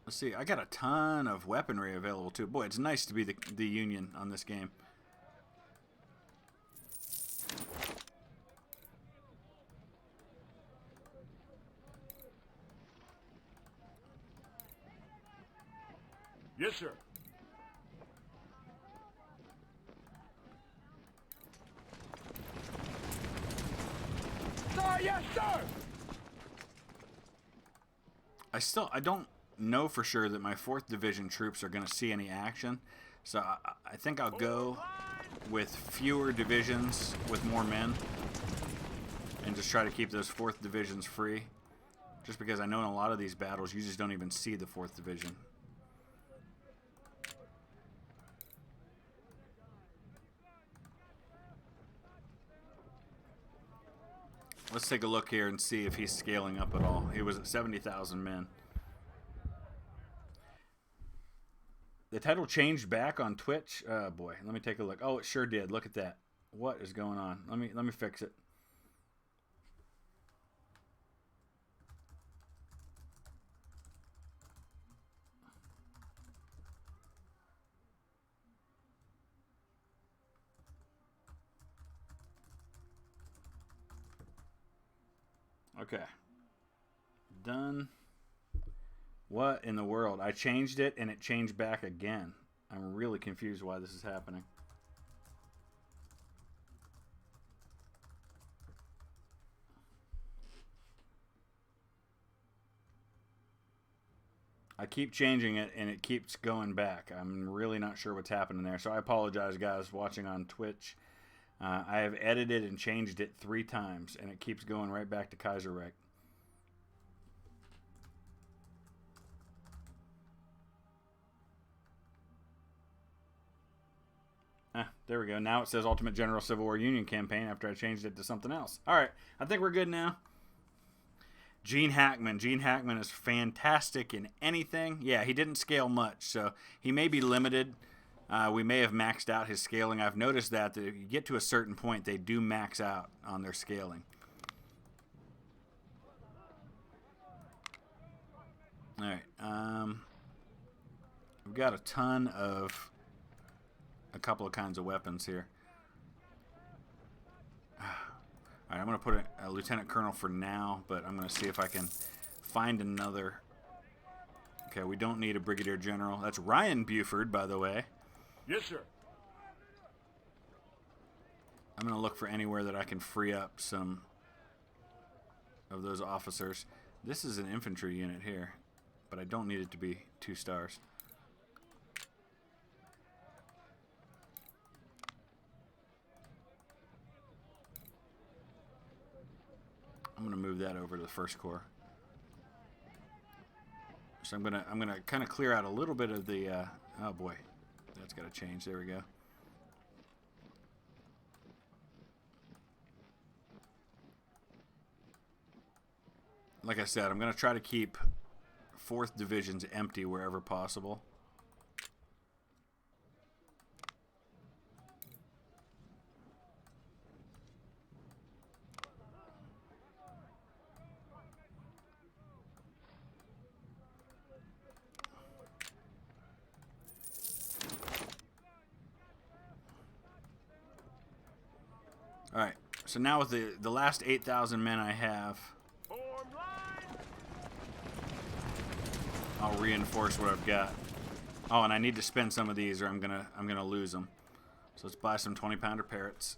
Let's see. I got a ton of weaponry available too. Boy, it's nice to be the Union on this game. Yes, sir. Sir, yes, sir. I don't know for sure that my 4th Division troops are going to see any action. So I think I'll go with fewer divisions with more men and just try to keep those 4th Divisions free. Just because I know in a lot of these battles you just don't even see the 4th Division. Let's take a look here and see if he's scaling up at all. He was at 70,000 men. The title changed back on Twitch. Oh boy, let me take a look. Oh, it sure did. Look at that. What is going on? Let me fix it. Okay. Done. What in the world? I changed it and it changed back again. I'm really confused why this is happening. I keep changing it and it keeps going back. I'm really not sure what's happening there. So I apologize, guys, watching on Twitch. I have edited and changed it 3 times and it keeps going right back to Kaiserreich. There we go. Now it says Ultimate General Civil War Union Campaign after I changed it to something else. All right. I think we're good now. Gene Hackman. Gene Hackman is fantastic in anything. Yeah, he didn't scale much, so he may be limited. We may have maxed out his scaling. I've noticed that if you get to a certain point, they do max out on their scaling. All right. We've got a ton of a couple of kinds of weapons here. All right, I'm going to put a lieutenant colonel for now, but I'm going to see if I can find another. Okay, we don't need a brigadier general. That's Ryan Buford, by the way. Yes, sir. I'm going to look for anywhere that I can free up some of those officers. This is an infantry unit here, but I don't need it to be 2 stars. I'm going to move that over to the 1st Corps. So I'm gonna kind of clear out a little bit of the. Oh boy, that's got to change. There we go. Like I said, I'm going to try to keep 4th Divisions empty wherever possible. All right, so now with the last 8,000 men I have, I'll reinforce what I've got. Oh, and I need to spend some of these or I'm gonna lose them. So let's buy some 20-pounder Parrots.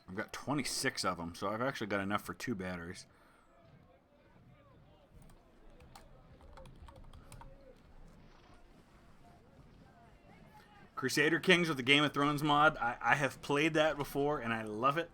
I've got 26 of them, so I've actually got enough for 2 batteries. Crusader Kings with the Game of Thrones mod. I have played that before, and I love it.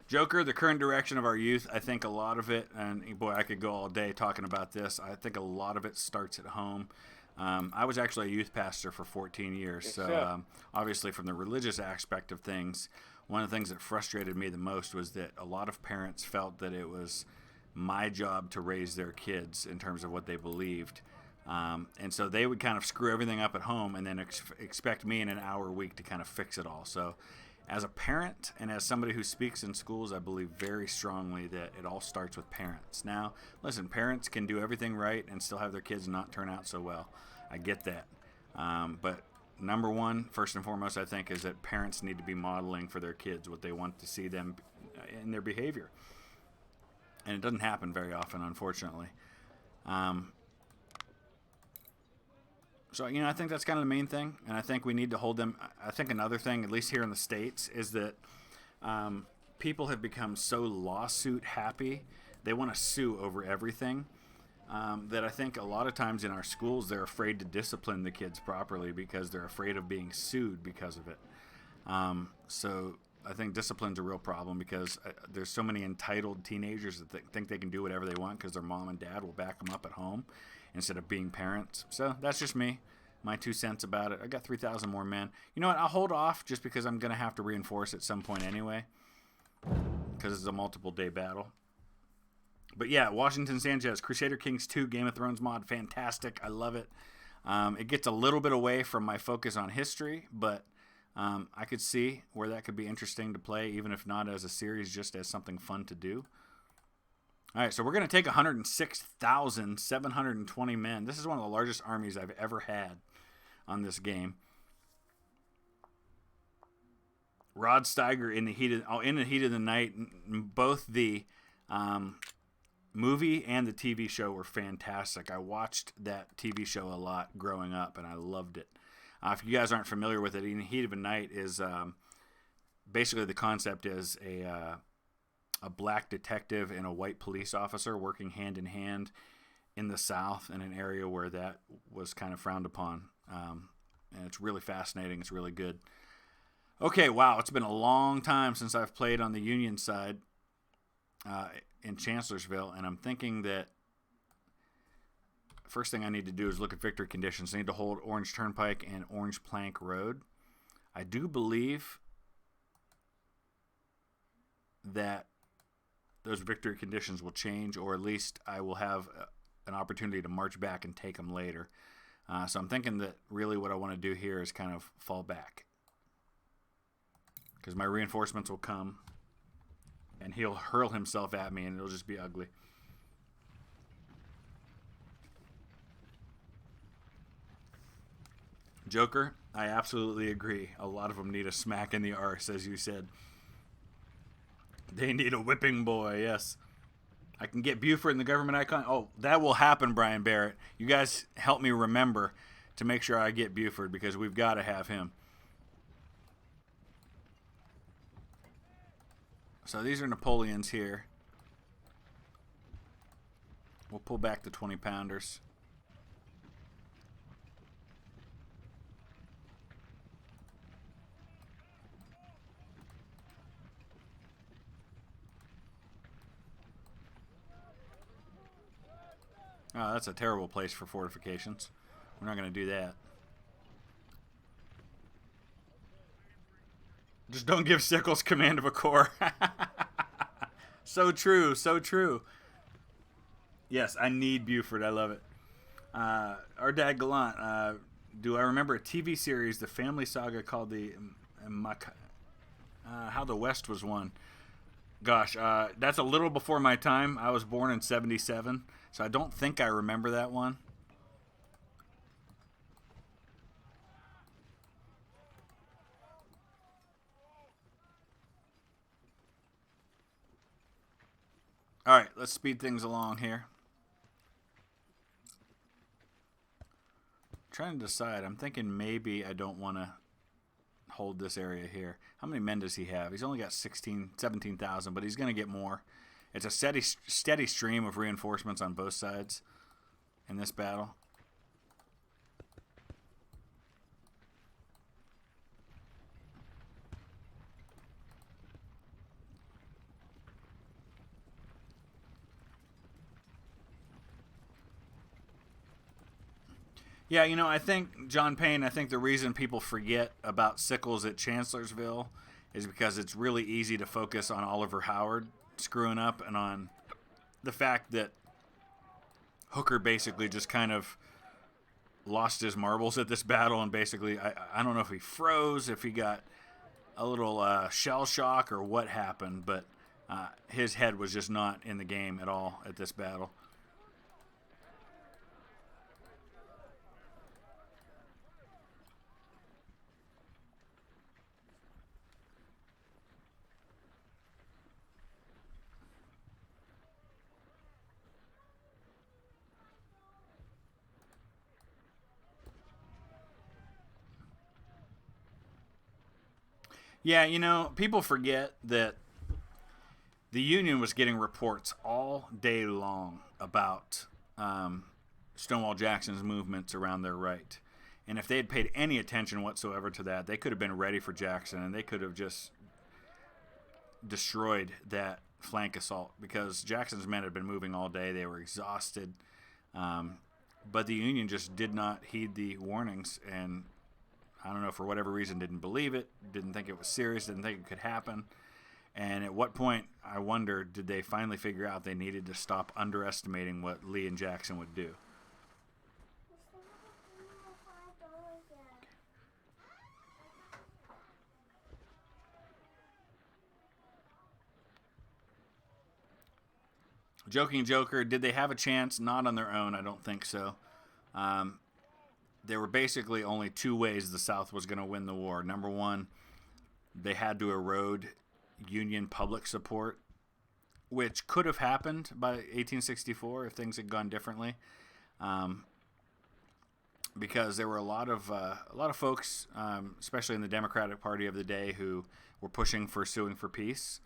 Joker, the current direction of our youth, I think a lot of it, and boy, I could go all day talking about this. I think a lot of it starts at home. I was actually a youth pastor for 14 years, Yes, so sir. obviously from the religious aspect of things, one of the things that frustrated me the most was that a lot of parents felt that it was my job to raise their kids in terms of what they believed. And so they would kind of screw everything up at home and then expect me in an hour a week to kind of fix it all. So as a parent and as somebody who speaks in schools, I believe very strongly that it all starts with parents. Now, listen, parents can do everything right and still have their kids not turn out so well. I get that. But number one, first and foremost, I think, is that parents need to be modeling for their kids what they want to see them in their behavior. And it doesn't happen very often, unfortunately. So, I think that's kind of the main thing, and I think we need to hold them. I think another thing, at least here in the States, is that people have become so lawsuit happy. They want to sue over everything that I think a lot of times in our schools, they're afraid to discipline the kids properly because they're afraid of being sued because of it. So I think discipline's a real problem because there's so many entitled teenagers that think they can do whatever they want because their mom and dad will back them up at home instead of being parents. So that's just me, my 2 cents about it. I got 3,000 more men. You know what? I'll hold off just because I'm going to have to reinforce at some point anyway because it's a multiple-day battle. But yeah, Washington Sanchez, Crusader Kings 2 Game of Thrones mod, fantastic. I love it. It gets a little bit away from my focus on history, but I could see where that could be interesting to play, even if not as a series, just as something fun to do. All right, so we're going to take 106,720 men. This is one of the largest armies I've ever had on this game. Rod Steiger in the heat of the night. Both the movie and the TV show were fantastic. I watched that TV show a lot growing up, and I loved it. If you guys aren't familiar with it, In the Heat of the Night is basically the concept is a black detective and a white police officer working hand in hand in the South in an area where that was kind of frowned upon. And it's really fascinating. It's really good. Okay, wow, it's been a long time since I've played on the Union side in Chancellorsville, and I'm thinking that first thing I need to do is look at victory conditions. I need to hold Orange Turnpike and Orange Plank Road. I do believe that those victory conditions will change, or at least I will have an opportunity to march back and take them later. So I'm thinking that really what I want to do here is kind of fall back, because my reinforcements will come and he'll hurl himself at me and it'll just be ugly. Joker, I absolutely agree. A lot of them need a smack in the arse, as you said. They need a whipping boy, yes. I can get Buford in the government icon. Oh, that will happen, Brian Barrett. You guys help me remember to make sure I get Buford, because we've got to have him. So these are Napoleons here. We'll pull back the 20-pounders. Oh, that's a terrible place for fortifications. We're not going to do that. Just don't give Sickles command of a corps. So true, so true. Yes, I need Buford. I love it. Our dad Gallant. Do I remember a TV series, the family saga called How the West Was Won? Gosh, that's a little before my time. I was born in 77, so I don't think I remember that one. All right, let's speed things along here. Trying to decide. I'm thinking maybe I don't want to hold this area here. How many men does he have? He's only got 17,000, but he's going to get more. It's a steady stream of reinforcements on both sides in this battle. Yeah, I think John Payne. I think the reason people forget about Sickles at Chancellorsville is because it's really easy to focus on Oliver Howard screwing up and on the fact that Hooker basically just kind of lost his marbles at this battle, and basically, I don't know if he froze, if he got a little shell shock, or what happened, but his head was just not in the game at all at this battle. Yeah, people forget that the Union was getting reports all day long about Stonewall Jackson's movements around their right. And if they had paid any attention whatsoever to that, they could have been ready for Jackson, and they could have just destroyed that flank assault, because Jackson's men had been moving all day. They were exhausted. But the Union just did not heed the warnings, and I don't know, for whatever reason, didn't believe it, didn't think it was serious, didn't think it could happen. And at what point, I wonder, did they finally figure out they needed to stop underestimating what Lee and Jackson would do? Joking Joker, did they have a chance? Not on their own, I don't think so. There were basically only two ways the South was going to win the war. Number one, they had to erode Union public support, which could have happened by 1864 if things had gone differently, because there were a lot of folks, especially in the Democratic Party of the day, who were pushing for suing for peace.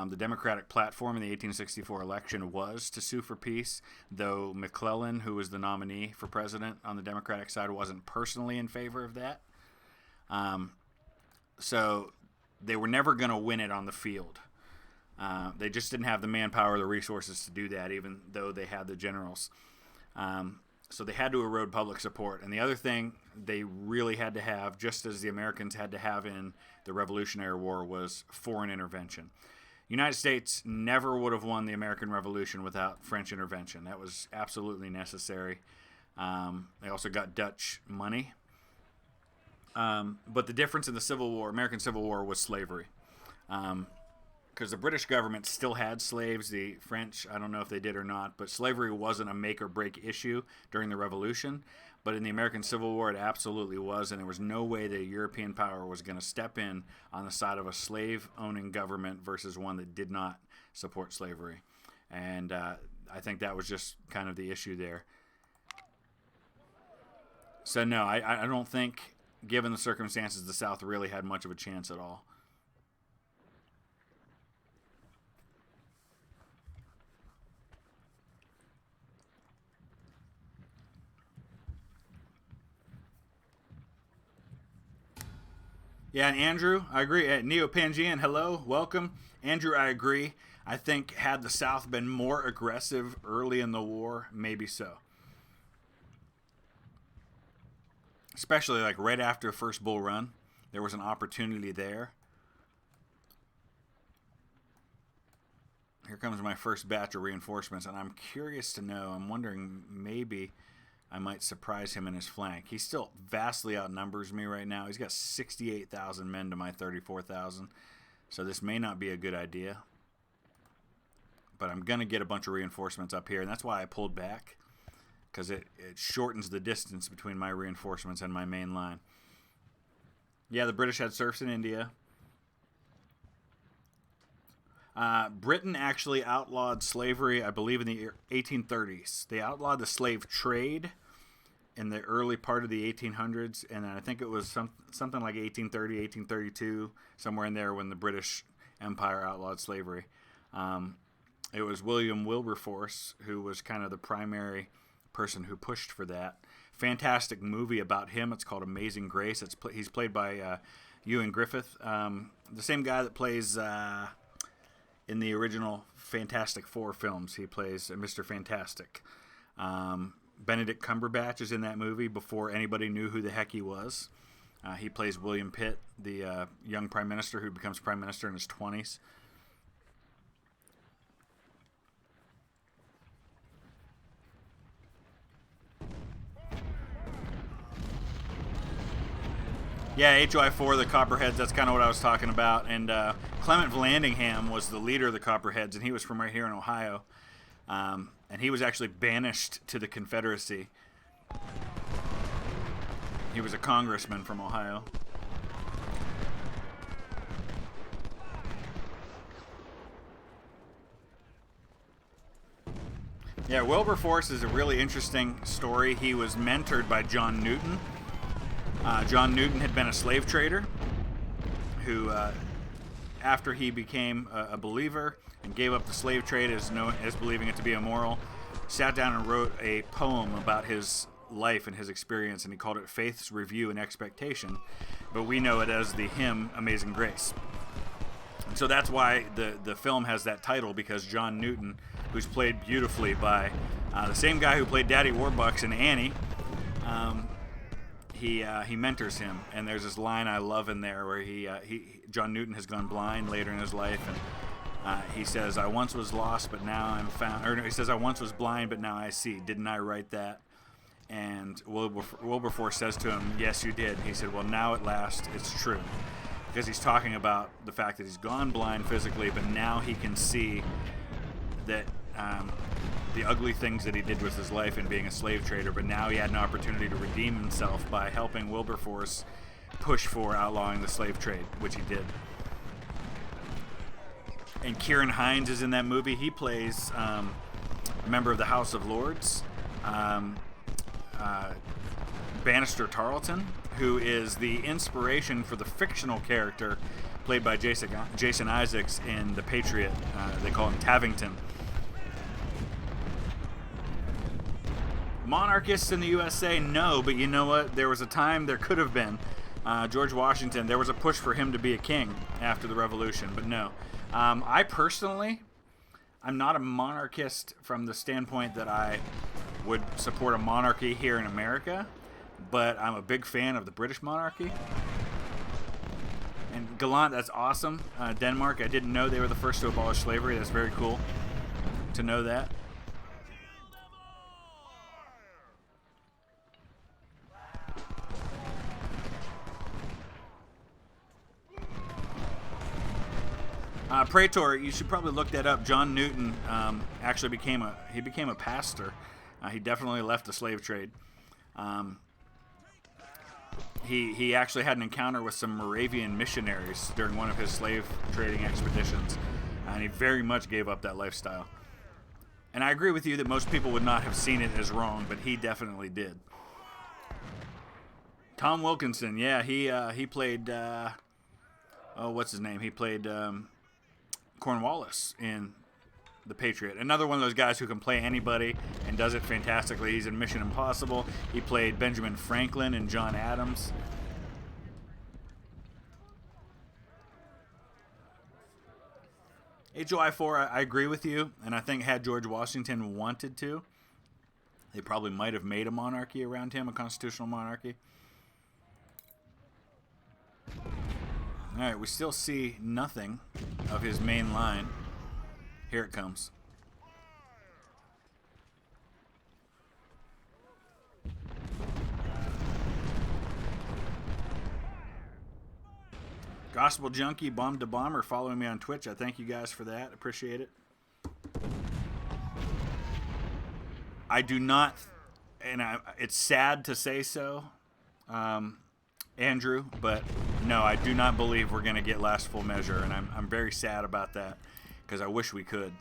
The Democratic platform in the 1864 election was to sue for peace, though McClellan, who was the nominee for president on the Democratic side, wasn't personally in favor of that. So they were never going to win it on the field. They just didn't have the manpower or the resources to do that, even though they had the generals. So they had to erode public support. And the other thing they really had to have, just as the Americans had to have in the Revolutionary War, was foreign intervention. United States never would have won the American Revolution without French intervention. That was absolutely necessary. They also got Dutch money. But the difference in the Civil War, American Civil War, was slavery. Because the British government still had slaves. The French, I don't know if they did or not, but slavery wasn't a make or break issue during the Revolution. But in the American Civil War, it absolutely was, and there was no way that a European power was going to step in on the side of a slave-owning government versus one that did not support slavery. And I think that was just kind of the issue there. So no, I don't think, given the circumstances, the South really had much of a chance at all. Yeah, and Andrew, I agree. Neo-Pangean, hello, welcome. Andrew, I agree. I think had the South been more aggressive early in the war, maybe so. Especially like right after first Bull Run, there was an opportunity there. Here comes my first batch of reinforcements, and I'm curious to know, I'm wondering maybe I might surprise him in his flank. He still vastly outnumbers me right now. He's got 68,000 men to my 34,000. So this may not be a good idea. But I'm going to get a bunch of reinforcements up here, and that's why I pulled back, because it shortens the distance between my reinforcements and my main line. Yeah, the British had serfs in India. Britain actually outlawed slavery, I believe, in the 1830s. They outlawed the slave trade in the early part of the 1800s, and I think it was something like 1830, 1832, somewhere in there when the British Empire outlawed slavery. It was William Wilberforce who was kind of the primary person who pushed for that. Fantastic movie about him. It's called Amazing Grace. He's played by Ewan Griffith, the same guy that plays in the original Fantastic Four films. He plays Mr. Fantastic. Benedict Cumberbatch is in that movie before anybody knew who the heck he was. He plays William Pitt, the young prime minister who becomes prime minister in his 20s. Yeah, HOI4, the Copperheads, that's kind of what I was talking about. And Clement Vallandigham was the leader of the Copperheads, and he was from right here in Ohio. And he was actually banished to the Confederacy. He was a congressman from Ohio. Yeah, Wilberforce is a really interesting story. He was mentored by John Newton. John Newton had been a slave trader who, after he became a believer and gave up the slave trade as believing it to be immoral, sat down and wrote a poem about his life and his experience, and he called it Faith's Review and Expectation, but we know it as the hymn Amazing Grace. And so that's why the film has that title, because John Newton, who's played beautifully by the same guy who played Daddy Warbucks in Annie, he mentors him, and there's this line I love in there where John Newton has gone blind later in his life, and he says, "I once was lost, but now I'm found." Or he says, "I once was blind, but now I see. Didn't I write that?" And Wilberforce says to him, "Yes, you did." He said, "Well, now at last it's true," because he's talking about the fact that he's gone blind physically, but now he can see that the ugly things that he did with his life in being a slave trader, but now he had an opportunity to redeem himself by helping Wilberforce push for outlawing the slave trade, which he did. And Kieran Hines is in that movie. He plays a member of the House of Lords, Bannister Tarleton, who is the inspiration for the fictional character played by Jason Isaacs in The Patriot. They call him Tavington. Monarchists in the USA, no, but you know what? There was a time there could have been. George Washington, there was a push for him to be a king after the Revolution, but no. I personally, I'm not a monarchist from the standpoint that I would support a monarchy here in America, but I'm a big fan of the British monarchy. And Gallant, that's awesome. Denmark, I didn't know they were the first to abolish slavery. That's very cool to know that. Praetor, you should probably look that up. John Newton actually became a pastor. He definitely left the slave trade. He actually had an encounter with some Moravian missionaries during one of his slave trading expeditions, and he very much gave up that lifestyle. And I agree with you that most people would not have seen it as wrong, but he definitely did. Tom Wilkinson, yeah, he played. What's his name? He played Cornwallis in The Patriot. Another one of those guys who can play anybody and does it fantastically. He's in Mission Impossible. He played Benjamin Franklin in John Adams. HOI4, I agree with you, and I think had George Washington wanted to, they probably might have made a monarchy around him, a constitutional monarchy. All right, we still see nothing of his main line. Here it comes. Gospel Junkie, Bomb to Bomber, following me on Twitch. I thank you guys for that. Appreciate it. I do not, and it's sad to say so, Andrew, but no, I do not believe we're going to get last full measure, and I'm very sad about that because I wish we could,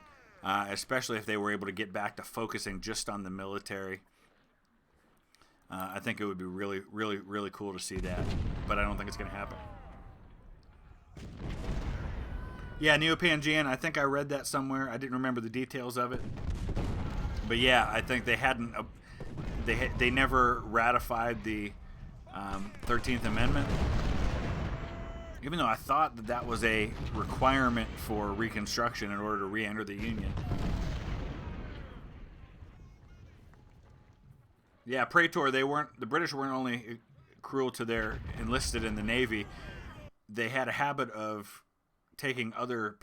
especially if they were able to get back to focusing just on the military. I think it would be really, really, really cool to see that, but I don't think it's going to happen. Yeah, Neo-Pangean, I think I read that somewhere. I didn't remember the details of it, but yeah, I think they hadn't. They never ratified the 13th Amendment, even though I thought that that was a requirement for Reconstruction in order to re-enter the Union. Yeah, Praetor, the British weren't only cruel to their enlisted in the Navy, they had a habit of taking other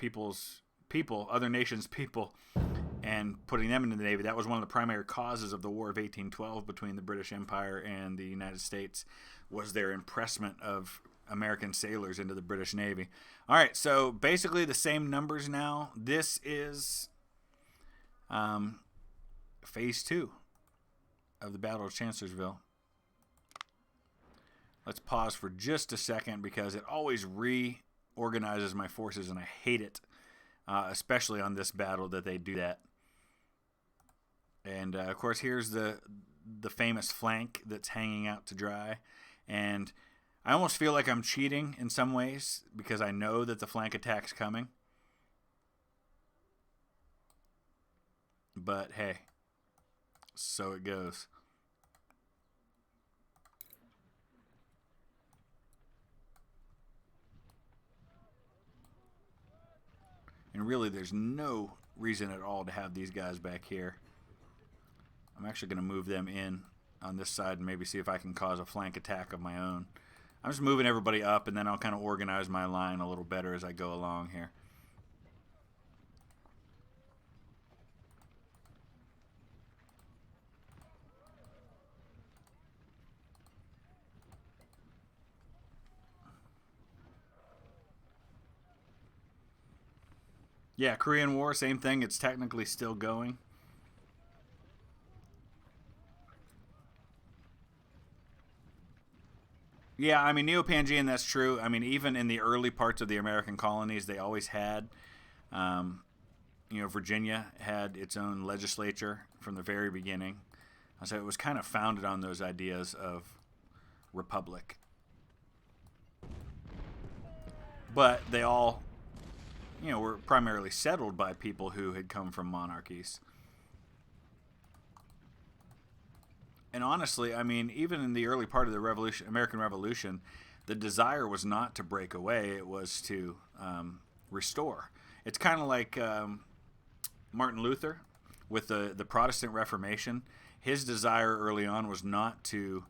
other nations' people, and putting them into the Navy. That was one of the primary causes of the War of 1812 between the British Empire and the United States, was their impressment of American sailors into the British Navy. All right, so basically the same numbers now. This is phase 2 of the Battle of Chancellorsville. Let's pause for just a second because it always reorganizes my forces, and I hate it, especially on this battle that they do that. And of course, here's the famous flank that's hanging out to dry, and I almost feel like I'm cheating in some ways because I know that the flank attack's coming. But hey, so it goes. And really, there's no reason at all to have these guys back here. I'm actually going to move them in on this side and maybe see if I can cause a flank attack of my own. I'm just moving everybody up, and then I'll kind of organize my line a little better as I go along here. Yeah, Korean War, same thing. It's technically still going. Yeah, I mean, Neo-Pangean, that's true. I mean, even in the early parts of the American colonies, they always had, Virginia had its own legislature from the very beginning. So it was kind of founded on those ideas of republic. But they all, were primarily settled by people who had come from monarchies. And honestly, I mean, even in the early part of the American Revolution, the desire was not to break away; it was to restore. It's kind of like Martin Luther with the Protestant Reformation. His desire early on was not to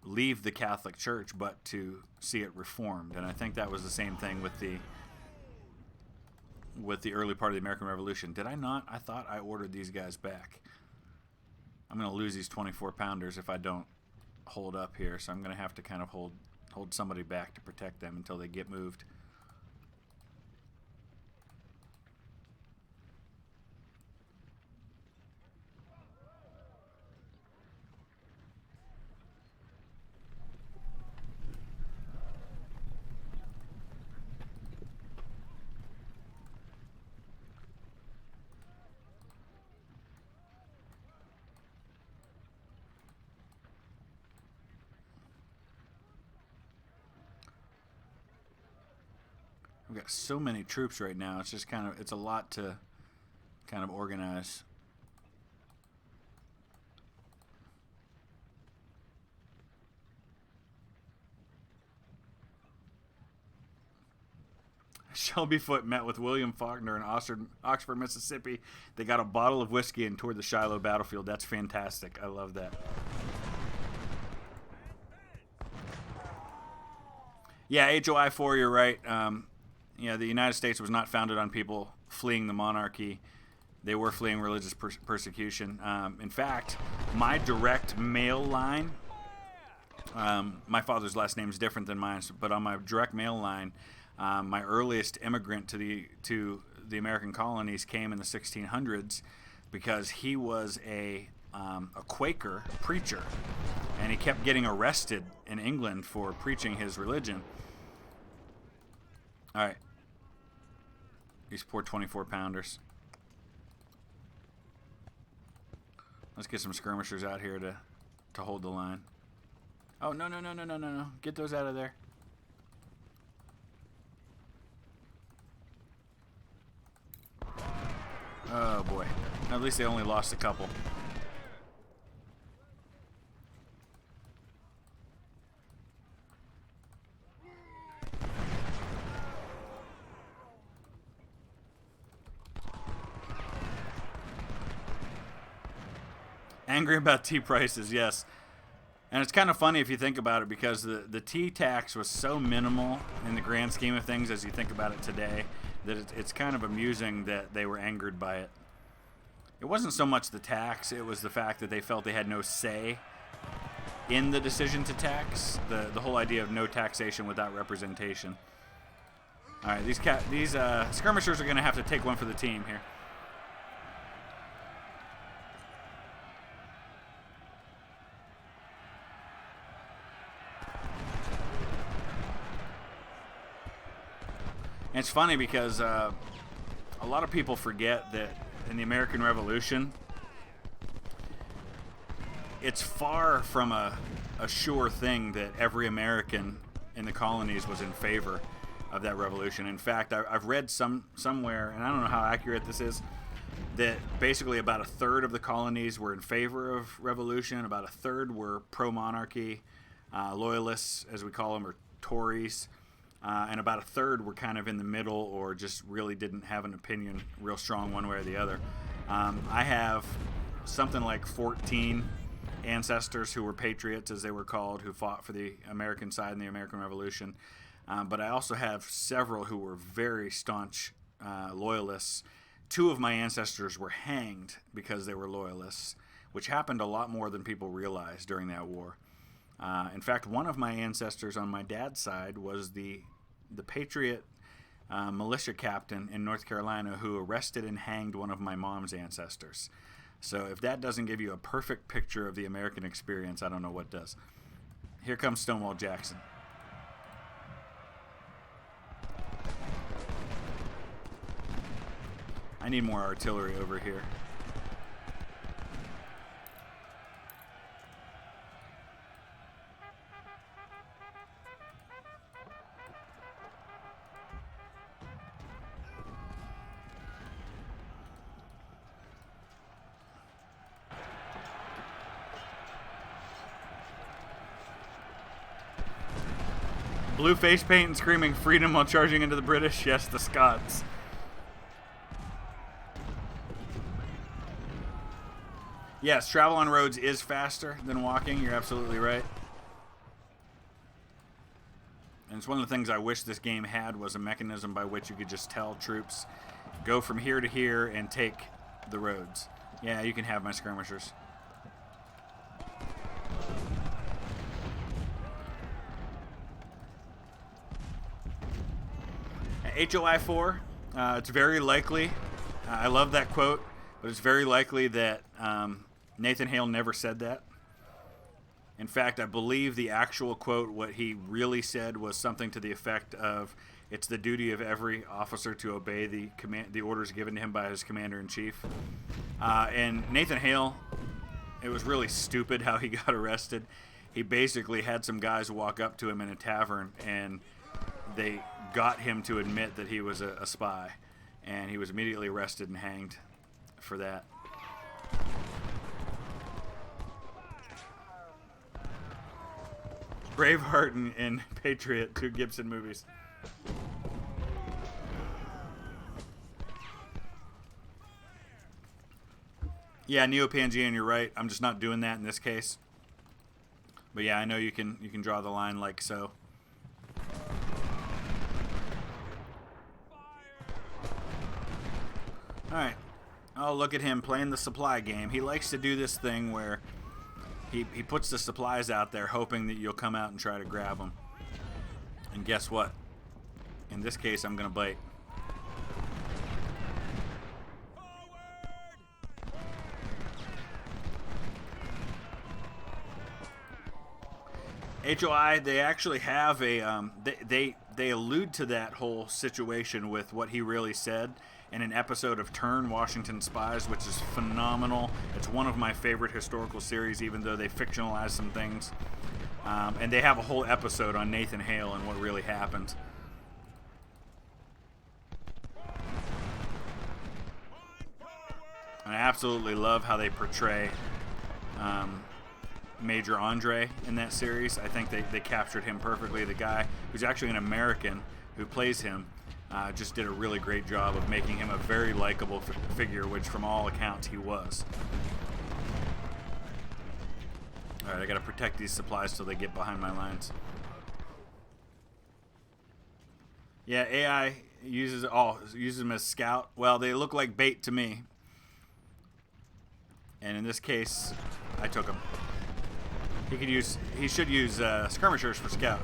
leave the Catholic Church, but to see it reformed. And I think that was the same thing with the early part of the American Revolution. Did I not? I thought I ordered these guys back. I'm going to lose these 24-pounders if I don't hold up here, so I'm going to have to kind of hold somebody back to protect them until they get moved. We've got so many troops right now. It's just it's a lot to kind of organize. Shelby Foote met with William Faulkner in Oxford, Mississippi. They got a bottle of whiskey and toured the Shiloh battlefield. That's fantastic. I love that. Yeah, HOI 4, you're right. The United States was not founded on people fleeing the monarchy. They were fleeing religious persecution. In fact, my direct mail line, my father's last name is different than mine, but on my direct mail line, my earliest immigrant to the American colonies came in the 1600s because he was a Quaker preacher, and he kept getting arrested in England for preaching his religion. All right. These poor 24-pounders. Let's get some skirmishers out here to hold the line. Oh, no. Get those out of there. Oh, boy. At least they only lost a couple. Angry about tea prices, yes. And it's kind of funny if you think about it, because the tea tax was so minimal in the grand scheme of things as you think about it today, that it's kind of amusing that they were angered by it. It wasn't so much the tax, it was the fact that they felt they had no say in the decision to tax. The whole idea of no taxation without representation. All right, these skirmishers are going to have to take one for the team here. And it's funny because a lot of people forget that in the American Revolution, it's far from a sure thing that every American in the colonies was in favor of that revolution. In fact, I've read somewhere, and I don't know how accurate this is, that basically about a third of the colonies were in favor of revolution, about a third were pro-monarchy, loyalists, as we call them, or Tories, and about a third were kind of in the middle or just really didn't have an opinion real strong one way or the other. I have something like 14 ancestors who were patriots, as they were called, who fought for the American side in the American Revolution. But I also have several who were very staunch loyalists. 2 of my ancestors were hanged because they were loyalists, which happened a lot more than people realized during that war. In fact, one of my ancestors on my dad's side was the Patriot militia captain in North Carolina who arrested and hanged one of my mom's ancestors. So if that doesn't give you a perfect picture of the American experience, I don't know what does. Here comes Stonewall Jackson. I need more artillery over here. Blue face paint and screaming freedom while charging into the British. Yes, the Scots. Yes, travel on roads is faster than walking. You're absolutely right. And it's one of the things I wish this game had, was a mechanism by which you could just tell troops, go from here to here and take the roads. Yeah, you can have my skirmishers. HOI 4, it's very likely, I love that quote, but it's very likely that Nathan Hale never said that. In fact, I believe the actual quote, what he really said, was something to the effect of, it's the duty of every officer to obey the orders given to him by his commander-in-chief. And Nathan Hale, it was really stupid how he got arrested. He basically had some guys walk up to him in a tavern, and they got him to admit that he was a spy, and he was immediately arrested and hanged for that. Braveheart and Patriot, 2 Gibson movies. Yeah, Neo-Pangean, you're right. I'm just not doing that in this case. But yeah, I know you can draw the line like so. Alright. Oh, look at him playing the supply game. He likes to do this thing where he puts the supplies out there hoping that you'll come out and try to grab them. And guess what? In this case, I'm going to bite. HOI, they actually have a, they allude to that whole situation with what he really said in an episode of Turn, Washington Spies, which is phenomenal. It's one of my favorite historical series, even though they fictionalize some things. And they have a whole episode on Nathan Hale and what really happened. And I absolutely love how they portray Major Andre in that series. I think they captured him perfectly. The guy who's actually an American who plays him just did a really great job of making him a very likable figure, which from all accounts he was. Alright, I gotta protect these supplies till they get behind my lines. Yeah, AI uses them as scout. Well, they look like bait to me. And in this case, I took him. He should use skirmishers for scout.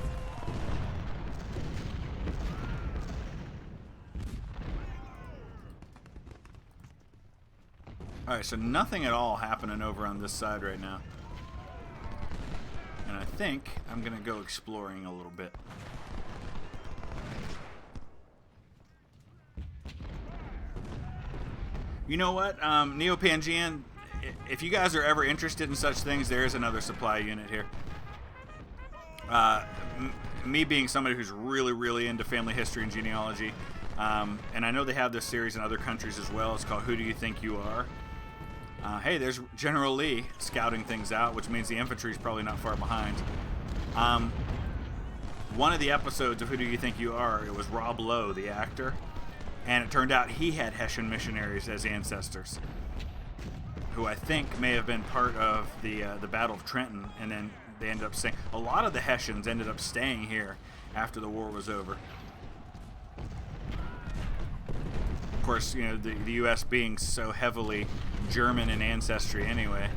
Alright, so nothing at all happening over on this side right now. And I think I'm going to go exploring a little bit. You know what, Neo-Pangean, if you guys are ever interested in such things, there is another supply unit here. Me being somebody who's really, really into family history and genealogy, and I know they have this series in other countries as well. It's called Who Do You Think You Are? Hey, there's General Lee scouting things out, which means the infantry is probably not far behind. One of the episodes of Who Do You Think You Are, it was Rob Lowe, the actor, and it turned out he had Hessian missionaries as ancestors, who I think may have been part of the Battle of Trenton, and then they ended up staying. A lot of the Hessians ended up staying here after the war was over. Of course, you know, the U.S. being so heavily German in ancestry anyway.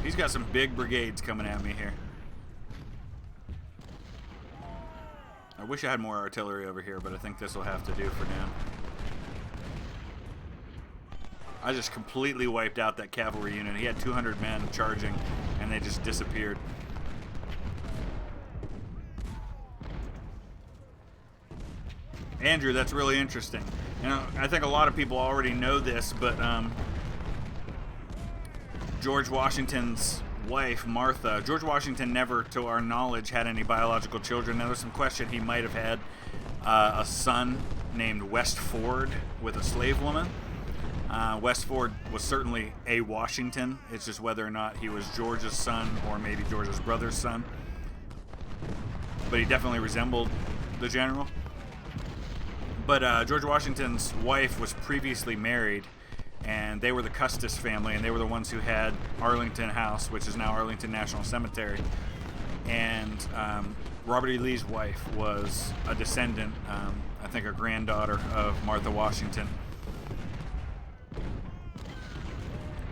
He's got some big brigades coming at me here. I wish I had more artillery over here, but I think this will have to do for now. I just completely wiped out that cavalry unit. He had 200 men charging, and they just disappeared. Andrew, that's really interesting. You know, I think a lot of people already know this, but George Washington's wife, Martha, George Washington never, to our knowledge, had any biological children. Now, there's some question he might have had a son named West Ford with a slave woman. West Ford was certainly a Washington. It's just whether or not he was George's son or maybe George's brother's son. But he definitely resembled the general. But George Washington's wife was previously married, and they were the Custis family, and they were the ones who had Arlington House, which is now Arlington National Cemetery. And Robert E. Lee's wife was a descendant, I think a granddaughter of Martha Washington.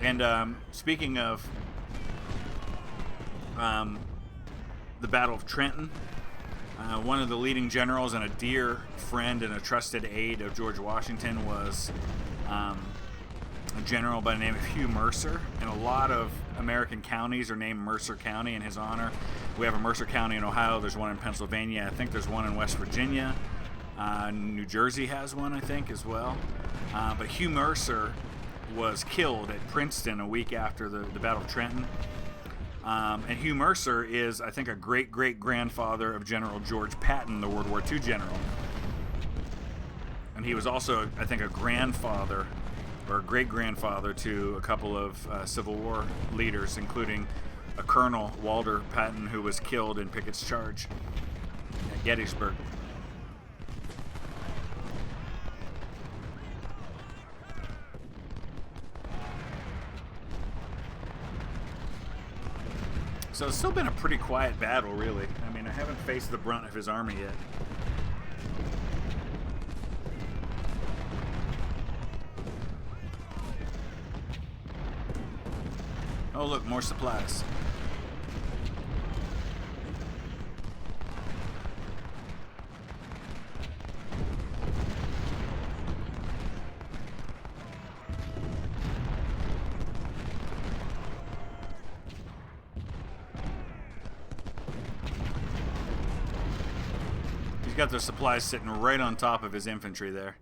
And speaking of the Battle of Trenton, one of the leading generals and a dear friend and a trusted aide of George Washington was a general by the name of Hugh Mercer. And a lot of American counties are named Mercer County in his honor. We have a Mercer County in Ohio. There's one in Pennsylvania. I think there's one in West Virginia. New Jersey has one, I think, as well. But Hugh Mercer was killed at Princeton a week after the Battle of Trenton. And Hugh Mercer is, I think, a great-great-grandfather of General George Patton, the World War II general. And he was also, I think, a grandfather or great-grandfather to a couple of Civil War leaders, including a Colonel, Walter Patton, who was killed in Pickett's charge at Gettysburg. So it's still been a pretty quiet battle, really. I mean, I haven't faced the brunt of his army yet. Oh, look, more supplies. He's got their supplies sitting right on top of his infantry there.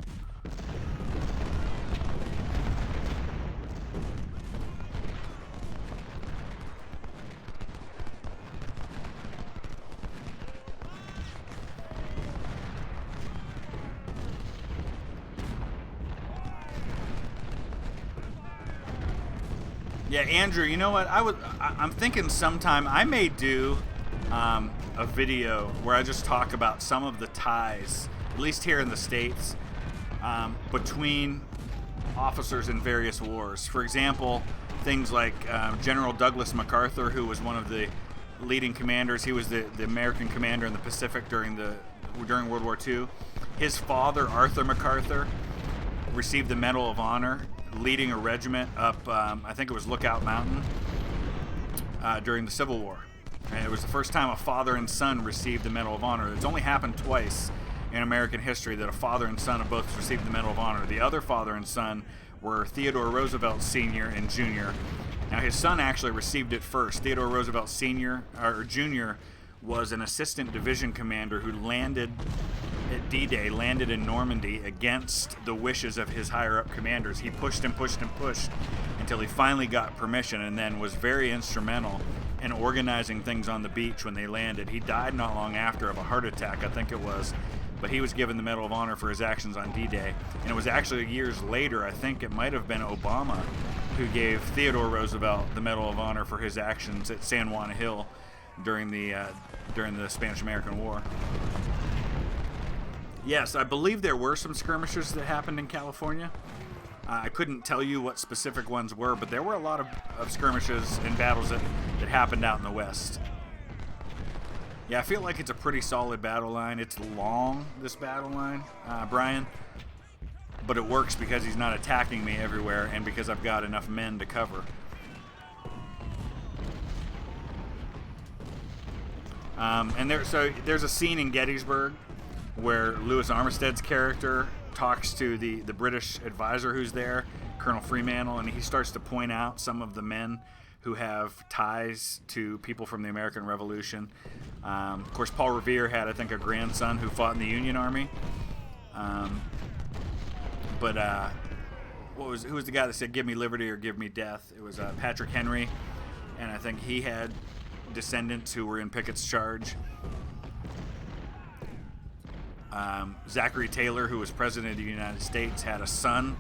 Yeah, Andrew, you know what? I'm thinking sometime I may do a video where I just talk about some of the ties, at least here in the States, between officers in various wars. For example, things like General Douglas MacArthur, who was one of the leading commanders. He was the American commander in the Pacific during World War II. His father, Arthur MacArthur, received the Medal of Honor, leading a regiment up, I think it was Lookout Mountain, during the Civil War. And it was the first time a father and son received the Medal of Honor. It's only happened twice in American history that a father and son have both received the Medal of Honor. The other father and son were Theodore Roosevelt Sr. and Jr. Now, his son actually received it first. Theodore Roosevelt Sr. or Jr. was an assistant division commander who landed at D-Day, landed in Normandy against the wishes of his higher-up commanders. He pushed and pushed and pushed until he finally got permission, and then was very instrumental in organizing things on the beach when they landed. He died not long after of a heart attack, I think it was, but he was given the Medal of Honor for his actions on D-Day. And it was actually years later, I think it might have been Obama, who gave Theodore Roosevelt the Medal of Honor for his actions at San Juan Hill during the Spanish-American War. Yes, I believe there were some skirmishes that happened in California. I couldn't tell you what specific ones were, but there were a lot of skirmishes and battles that happened out in the West. Yeah, I feel like it's a pretty solid battle line. It's long, this battle line, Brian, but it works because he's not attacking me everywhere and because I've got enough men to cover. So there's a scene in Gettysburg where Louis Armistead's character talks to the British advisor who's there, Colonel Fremantle, and he starts to point out some of the men who have ties to people from the American Revolution. Of course, Paul Revere had, I think, a grandson who fought in the Union Army. Who was the guy that said, "Give me liberty or give me death"? It was Patrick Henry, and I think he had descendants who were in Pickett's charge. Zachary Taylor, who was president of the United States, had a son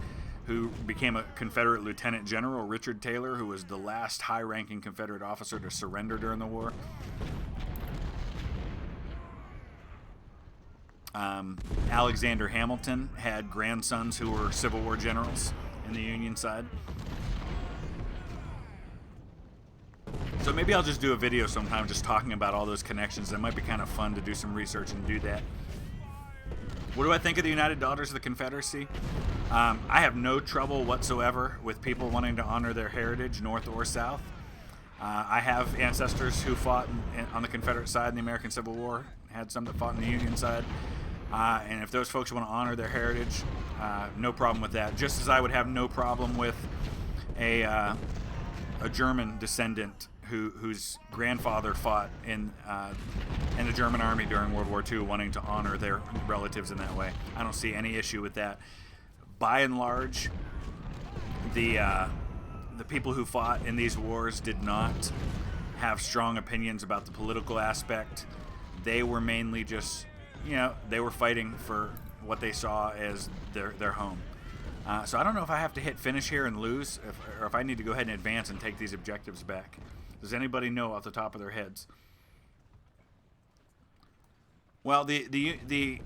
who became a Confederate Lieutenant General, Richard Taylor, who was the last high-ranking Confederate officer to surrender during the war. Alexander Hamilton had grandsons who were Civil War generals in the Union side. So maybe I'll just do a video sometime just talking about all those connections. That might be kind of fun to do some research and do that. What do I think of the United Daughters of the Confederacy? I have no trouble whatsoever with people wanting to honor their heritage, North or South. I have ancestors who fought on the Confederate side in the American Civil War, had some that fought in the Union side. And if those folks want to honor their heritage, no problem with that. Just as I would have no problem with a German descendant whose grandfather fought in the German army during World War II, wanting to honor their relatives in that way. I don't see any issue with that. By and large, the people who fought in these wars did not have strong opinions about the political aspect. They were mainly just, they were fighting for what they saw as their home. So I don't know if I have to hit finish here and lose, or if I need to go ahead and advance and take these objectives back. Does anybody know off the top of their heads? Well, the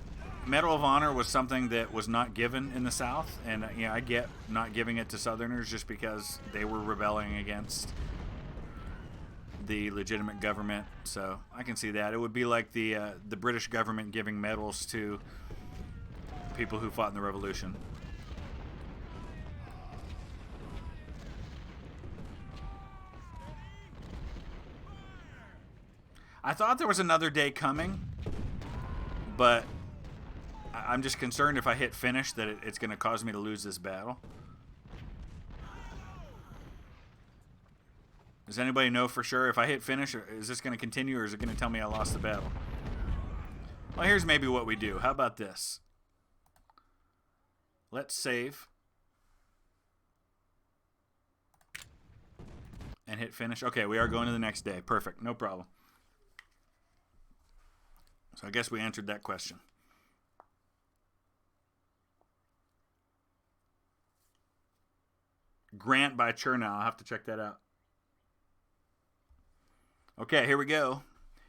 Medal of Honor was something that was not given in the South, and I get not giving it to Southerners just because they were rebelling against the legitimate government. So I can see that. It would be like the British government giving medals to people who fought in the Revolution. I thought there was another day coming, but I'm just concerned if I hit finish that it's going to cause me to lose this battle. Does anybody know for sure if I hit finish, is this going to continue, or is it going to tell me I lost the battle? Well, here's maybe what we do. How about this? Let's save and hit finish. Okay, we are going to the next day. Perfect. No problem. So I guess we answered that question. Grant by Chernow. I'll have to check that out. Okay, here we go.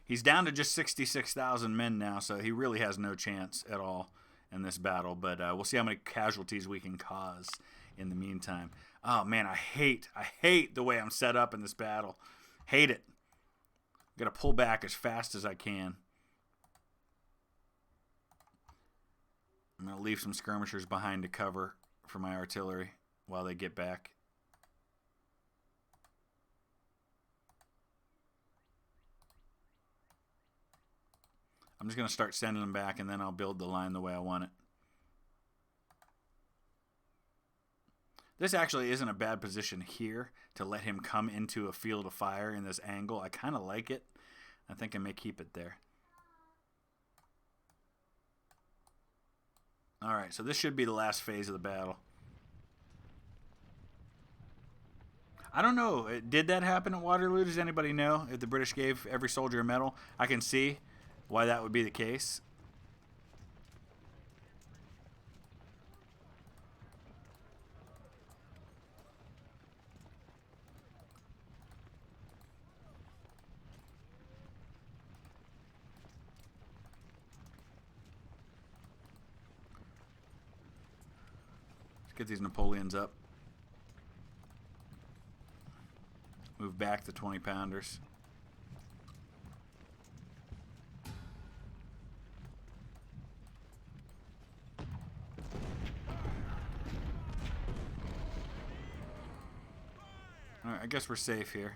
He's down to just 66,000 men now, so he really has no chance at all. in this battle, but we'll see how many casualties we can cause in the meantime. Oh man, I hate the way I'm set up in this battle. Hate it. Got to pull back as fast as I can. I'm going to leave some skirmishers behind to cover for my artillery while they get back. I'm just going to start sending them back, and then I'll build the line the way I want it. This actually isn't a bad position here to let him come into a field of fire in this angle. I kind of like it. I think I may keep it there. All right, so this should be the last phase of the battle. I don't know. Did that happen at Waterloo? Does anybody know if the British gave every soldier a medal? I can see why that would be the case. Let's get these Napoleons up. Move back the 20-pounders. All right, I guess we're safe here.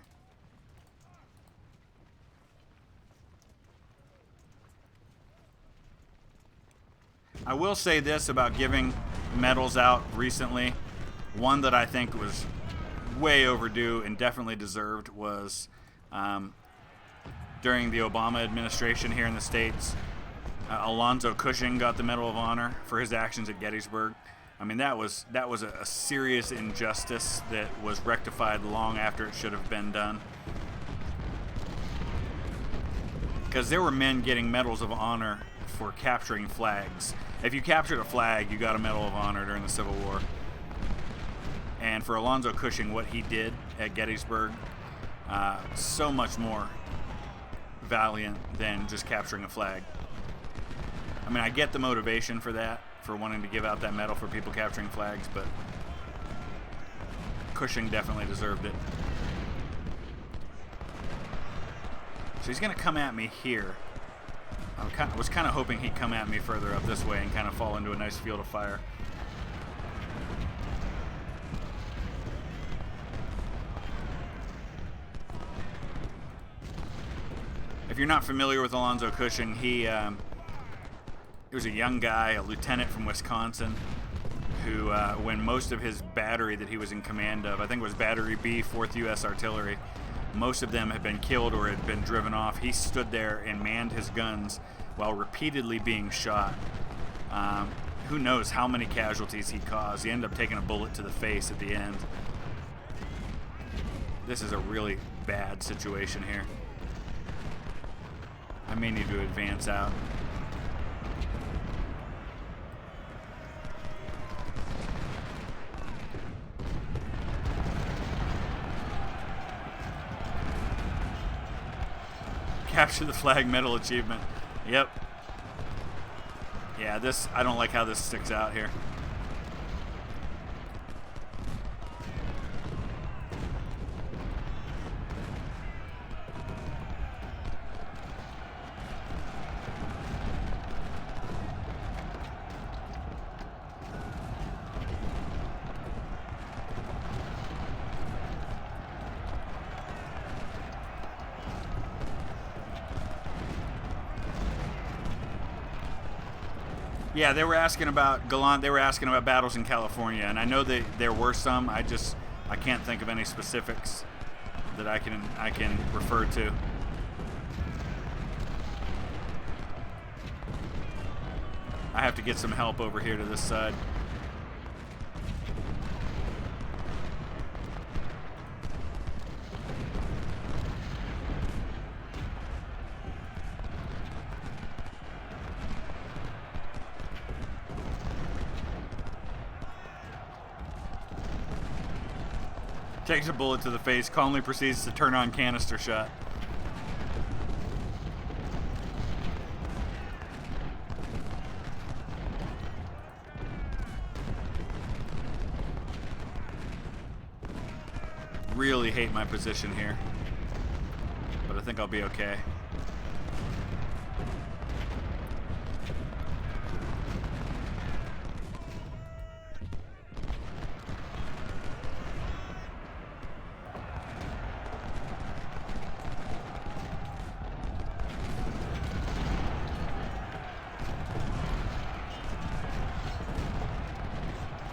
I will say this about giving medals out recently. One that I think was way overdue and definitely deserved was during the Obama administration here in the States. Alonzo Cushing got the Medal of Honor for his actions at Gettysburg. I mean, that was a serious injustice that was rectified long after it should have been done. Because there were men getting medals of honor for capturing flags. If you captured a flag, you got a Medal of Honor during the Civil War. And for Alonzo Cushing, what he did at Gettysburg, so much more valiant than just capturing a flag. I mean, I get the motivation for that, for wanting to give out that medal for people capturing flags, but Cushing definitely deserved it. So he's going to come at me here. I was kind of hoping he'd come at me further up this way and kind of fall into a nice field of fire. If you're not familiar with Alonzo Cushing, he was a young guy, a lieutenant from Wisconsin, who, when most of his battery that he was in command of, I think it was Battery B, 4th U.S. Artillery, most of them had been killed or had been driven off. He stood there and manned his guns while repeatedly being shot. Who knows how many casualties he caused. He ended up taking a bullet to the face at the end. This is a really bad situation here. I may need to advance out. Capture the flag medal achievement. Yep. Yeah, I don't like how this sticks out here. Yeah, they were asking about Gallant. They were asking about battles in California, and I know that there were some. I can't think of any specifics that I can refer to. I have to get some help over here to this side. Takes a bullet to the face, calmly proceeds to turn on canister shot. really hate my position here, but I think I'll be okay.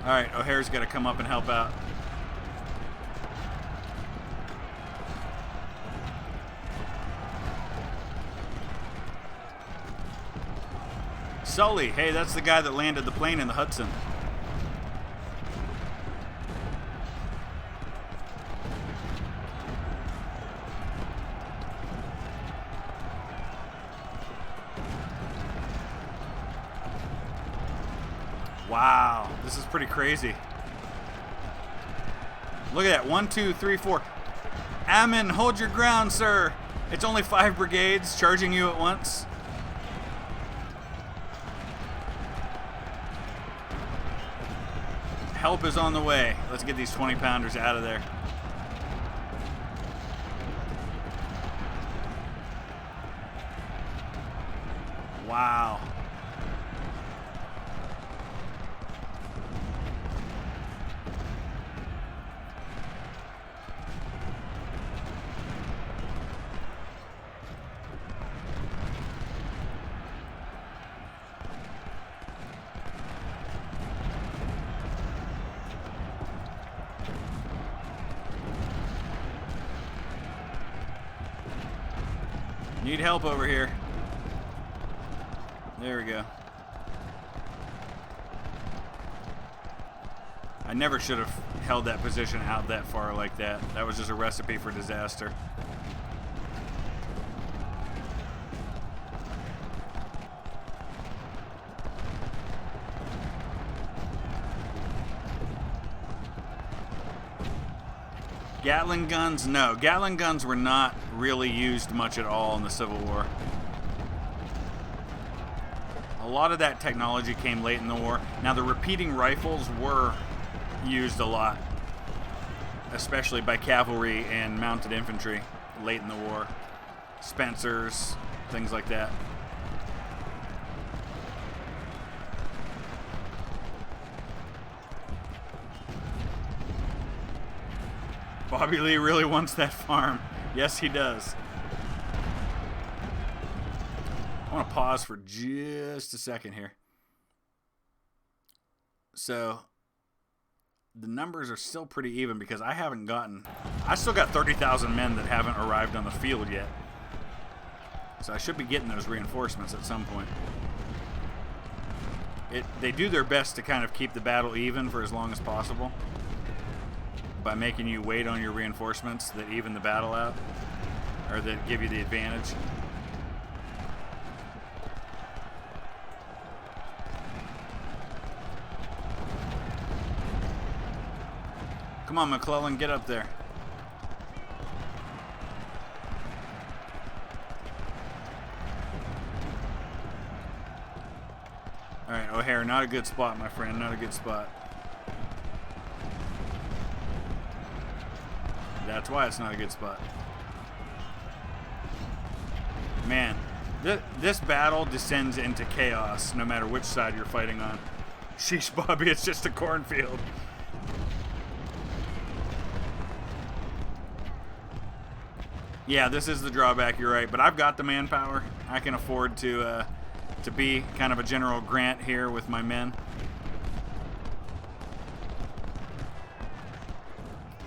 All right, O'Hare's got to come up and help out. Sully, hey, that's the guy that landed the plane in the Hudson. Wow, this is pretty crazy. Look at that, 1, 2, 3, 4. Ammon, hold your ground, sir. It's only 5 brigades charging you at once. Help is on the way. Let's get these 20-pounders out of there. Wow. Need help over here. There we go. I never should have held that position out that far like that. That was just a recipe for disaster. Gatling guns? No. Gatling guns were not really used much at all in the Civil War. A lot of that technology came late in the war. Now, the repeating rifles were used a lot, especially by cavalry and mounted infantry late in the war. Spencers, things like that. Bobby Lee really wants that farm. Yes, he does. I want to pause for just a second here. So, the numbers are still pretty even because I still got 30,000 men that haven't arrived on the field yet. So I should be getting those reinforcements at some point. They do their best to kind of keep the battle even for as long as possible, by making you wait on your reinforcements that even the battle out, or that give you the advantage. Come on, McClellan, get up there. All right, O'Hare, not a good spot, my friend, not a good spot. That's why it's not a good spot. Man, this battle descends into chaos no matter which side you're fighting on. Sheesh, Bobby, it's just a cornfield. Yeah, this is the drawback, you're right. But I've got the manpower. I can afford to be kind of a General Grant here with my men.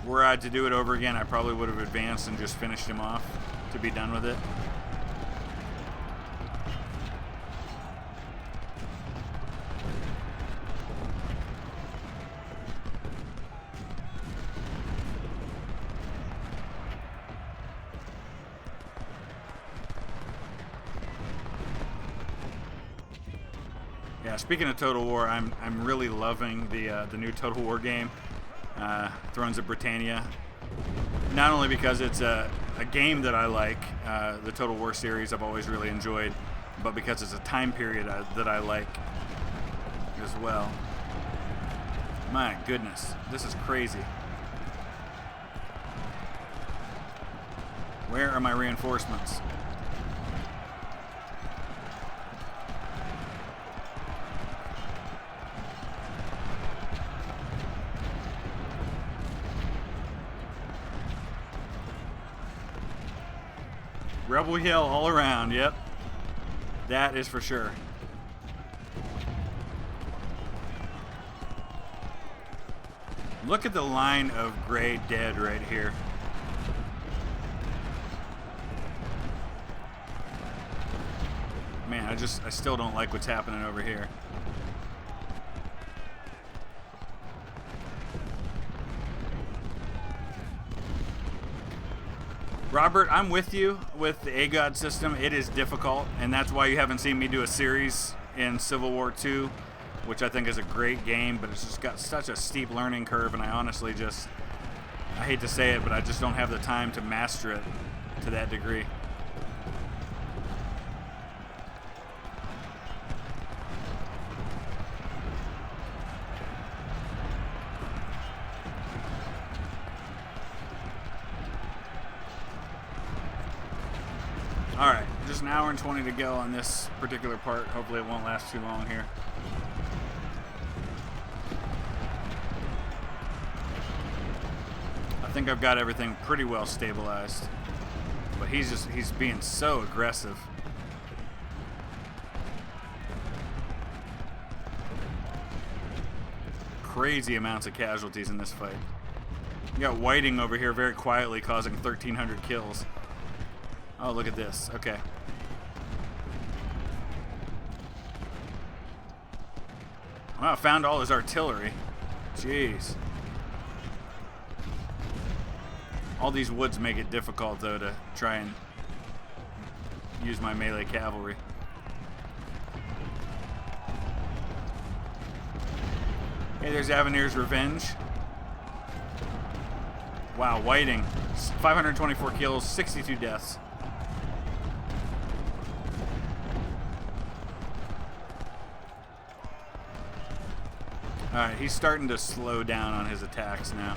Were I to do it over again, I probably would have advanced and just finished him off to be done with it. Yeah, speaking of Total War, I'm really loving the new Total War game. Thrones of Britannia, not only because it's a game that I like, the Total War series I've always really enjoyed, but because it's a time period that I like as well. My goodness, this is crazy. Where are my reinforcements? Rebel Hill all around, yep. That is for sure. Look at the line of gray dead right here. Man, I still don't like what's happening over here. Robert, I'm with you with the AGOD system. It is difficult, and that's why you haven't seen me do a series in Civil War II, which I think is a great game, but it's just got such a steep learning curve, and I honestly I hate to say it, but I just don't have the time to master it to that degree. Alright, just an hour and 20 to go on this particular part. Hopefully it won't last too long here. I think I've got everything pretty well stabilized. But he's being so aggressive. Crazy amounts of casualties in this fight. You got Whiting over here very quietly causing 1,300 kills. Oh, look at this. Okay. Wow, found all his artillery. Jeez. All these woods make it difficult, though, to try and use my melee cavalry. Hey, there's Avenir's Revenge. Wow, Whiting. 524 kills, 62 deaths. Alright, he's starting to slow down on his attacks now.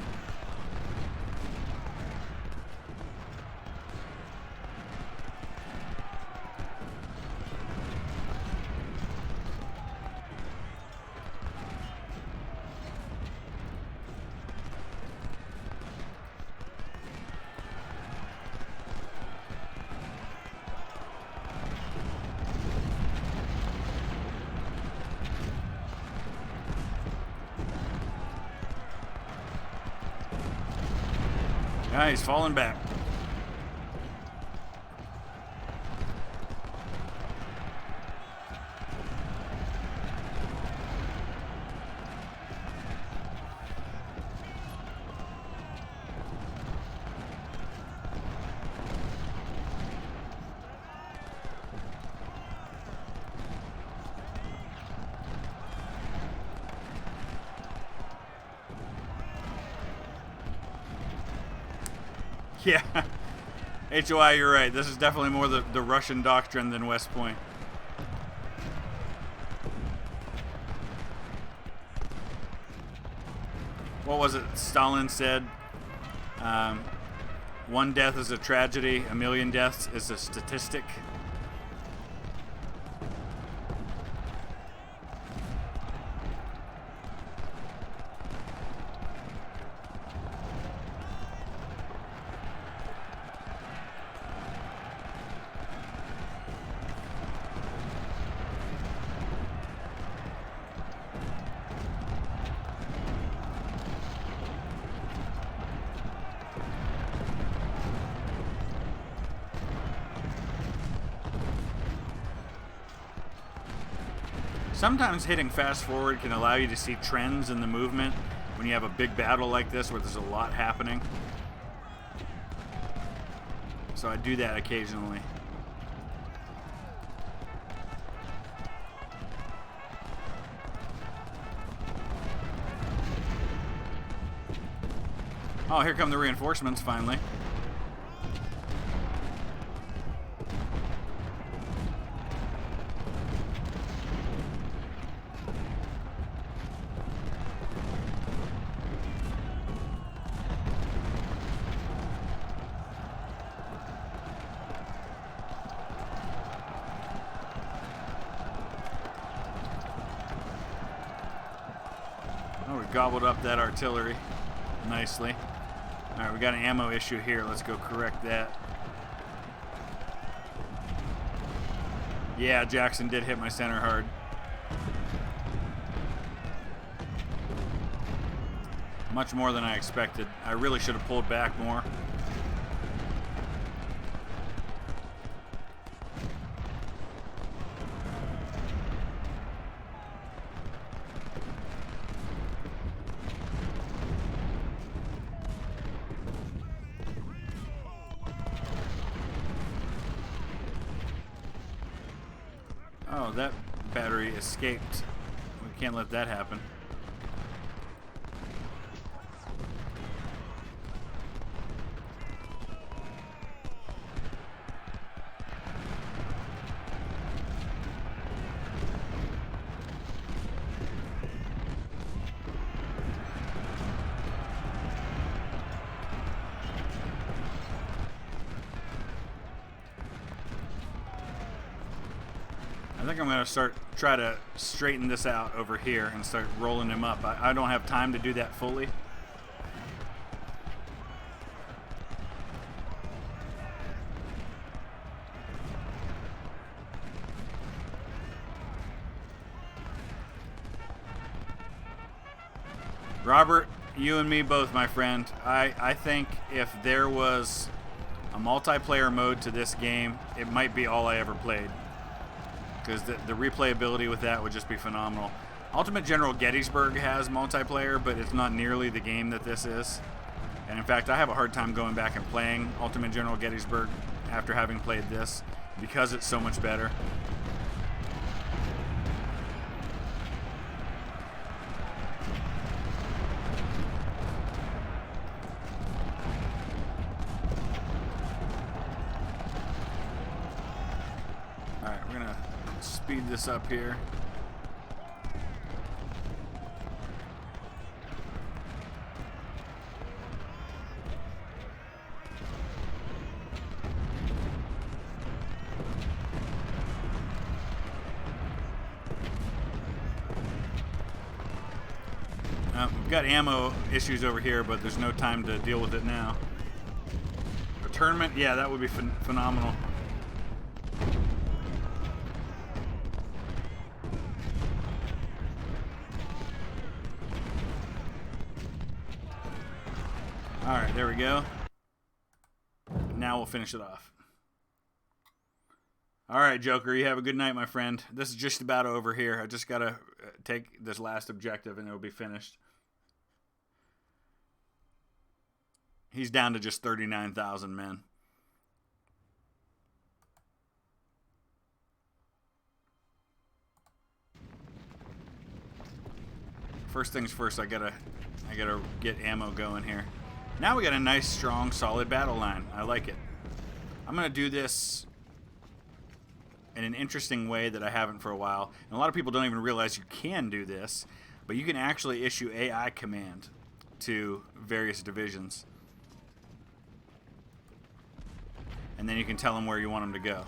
Yeah, he's falling back. Yeah, HOI, you're right. This is definitely more the Russian doctrine than West Point. What was it Stalin said? One death is a tragedy, a million deaths is a statistic. Sometimes hitting fast forward can allow you to see trends in the movement when you have a big battle like this where there's a lot happening. So I do that occasionally. Oh, here come the reinforcements finally. gobbled up that artillery nicely. All right, we got an ammo issue here. Let's go correct that. Yeah, Jackson did hit my center hard. Much more than I expected. I really should have pulled back more. Oh, that battery escaped. We can't let that happen. I think I'm going to try to straighten this out over here and start rolling him up. I don't have time to do that fully. Robert, you and me both, my friend. I think if there was a multiplayer mode to this game, it might be all I ever played. Because the replayability with that would just be phenomenal. Ultimate General Gettysburg has multiplayer, but it's not nearly the game that this is. And in fact, I have a hard time going back and playing Ultimate General Gettysburg after having played this, because it's so much better. Alright, we're going to speed this up here. We've got ammo issues over here, but there's no time to deal with it now. A tournament? Yeah, that would be phenomenal. Alright, there we go. Now we'll finish it off. Alright, Joker, you have a good night, my friend. This is just about over here. I just gotta take this last objective and it'll be finished. He's down to just 39,000 men. First things first, I gotta get ammo going here. Now we got a nice, strong, solid battle line. I like it. I'm gonna do this in an interesting way that I haven't for a while. And a lot of people don't even realize you can do this, but you can actually issue AI command to various divisions. And then you can tell them where you want them to go.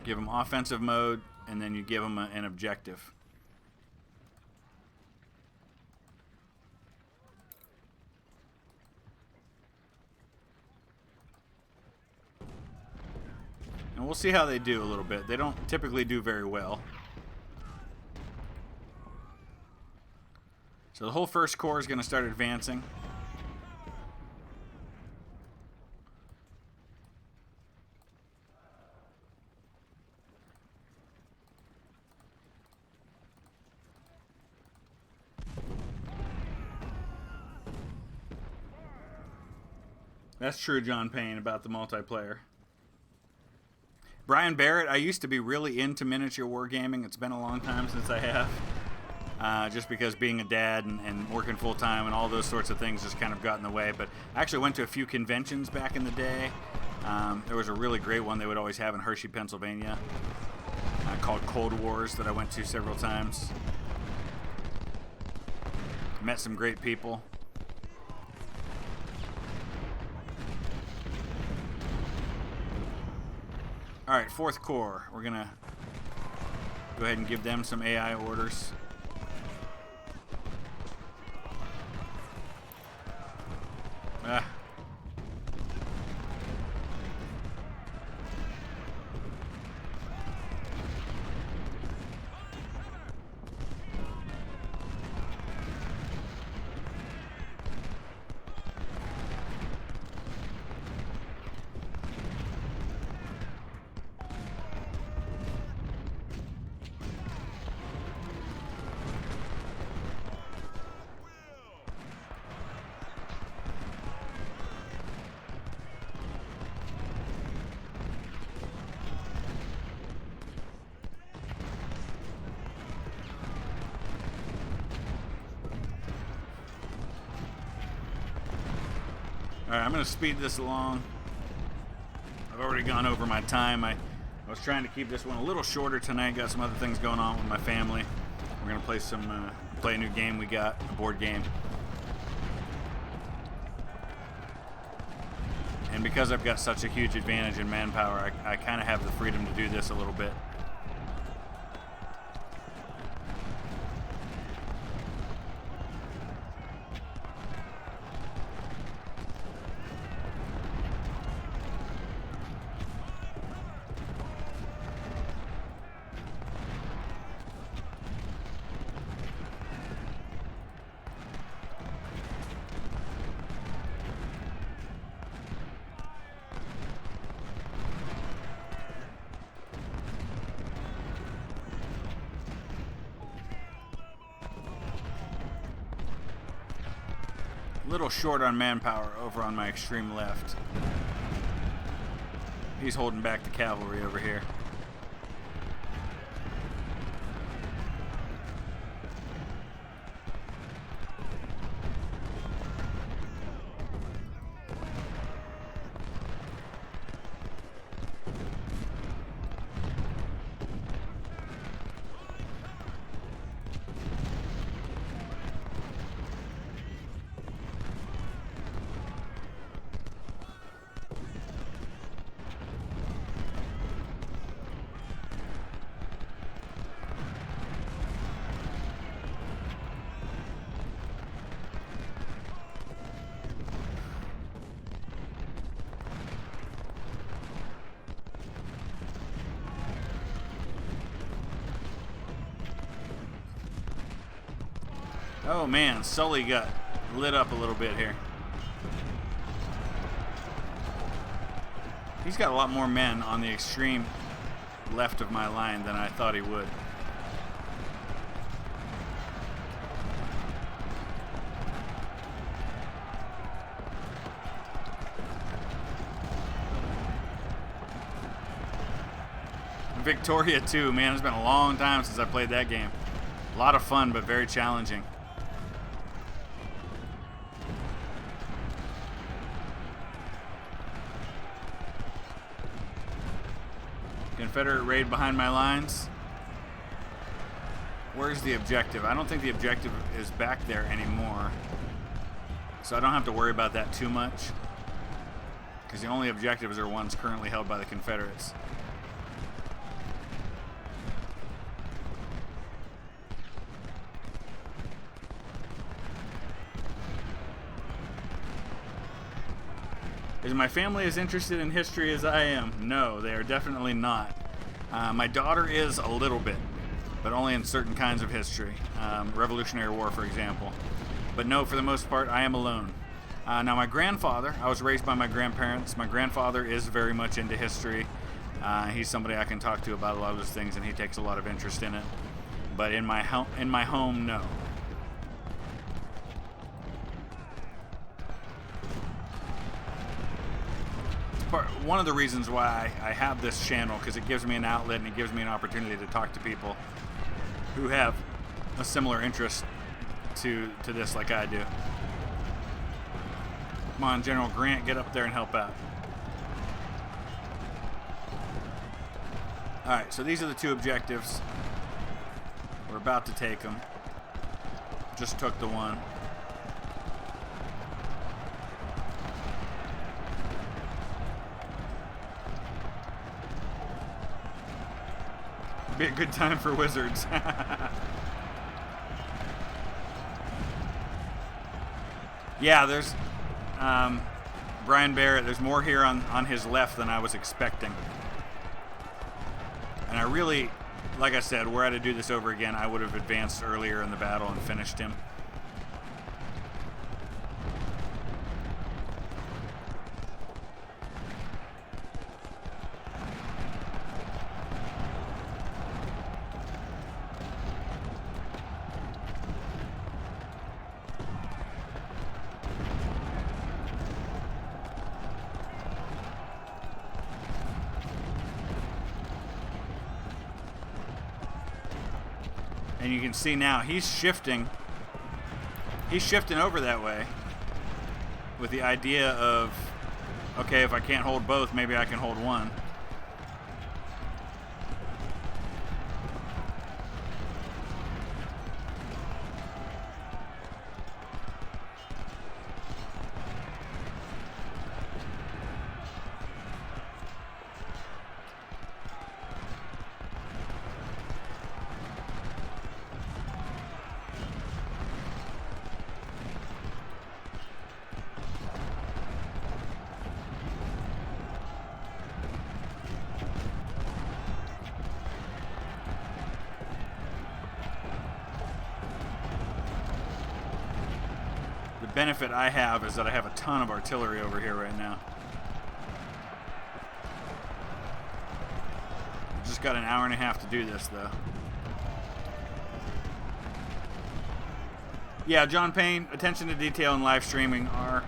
Give them offensive mode, and then you give them an objective. And we'll see how they do a little bit. They don't typically do very well. So the whole first corps is going to start advancing. That's true, John Payne, about the multiplayer. Brian Barrett, I used to be really into miniature wargaming. It's been a long time since I have. Just because being a dad and working full-time and all those sorts of things just kind of got in the way. But I actually went to a few conventions back in the day. There was a really great one they would always have in Hershey, Pennsylvania, called Cold Wars, that I went to several times. Met some great people. All right, 4th Corps. We're gonna go ahead and give them some AI orders. Ah. Alright, I'm going to speed this along. I've already gone over my time. I was trying to keep this one a little shorter tonight. Got some other things going on with my family. We're going to play a new game we got, a board game. And because I've got such a huge advantage in manpower, I kind of have the freedom to do this a little bit. Little short on manpower over on my extreme left. He's holding back the cavalry over here. Oh man, Sully got lit up a little bit here. He's got a lot more men on the extreme left of my line than I thought he would. Victoria 2, man, it's been a long time since I played that game. A lot of fun, but very challenging. Confederate raid behind my lines. Where's the objective? I don't think the objective is back there anymore. So I don't have to worry about that too much. Because the only objectives are ones currently held by the Confederates. Is my family as interested in history as I am? No, they are definitely not. My daughter is a little bit, but only in certain kinds of history. Revolutionary War, for example. But no, for the most part, I am alone. Now, my grandfather, I was raised by my grandparents. My grandfather is very much into history. He's somebody I can talk to about a lot of those things, and he takes a lot of interest in it. But in my home, no. One of the reasons why I have this channel, because it gives me an outlet and it gives me an opportunity to talk to people who have a similar interest to this like I do. Come on, General Grant, get up there and help out. Alright, so these are the two objectives. We're about to take them. Just took the one. Be a good time for wizards. Yeah, there's Brian Barrett. There's more here on his left than I was expecting. And I really, like I said, were I to do this over again, I would have advanced earlier in the battle and finished him. And you can see now he's shifting over that way with the idea of, okay, if I can't hold both, maybe I can hold one. Benefit I have is that I have a ton of artillery over here right now. I've just got an hour and a half to do this, though. Yeah, John Payne, attention to detail and live streaming are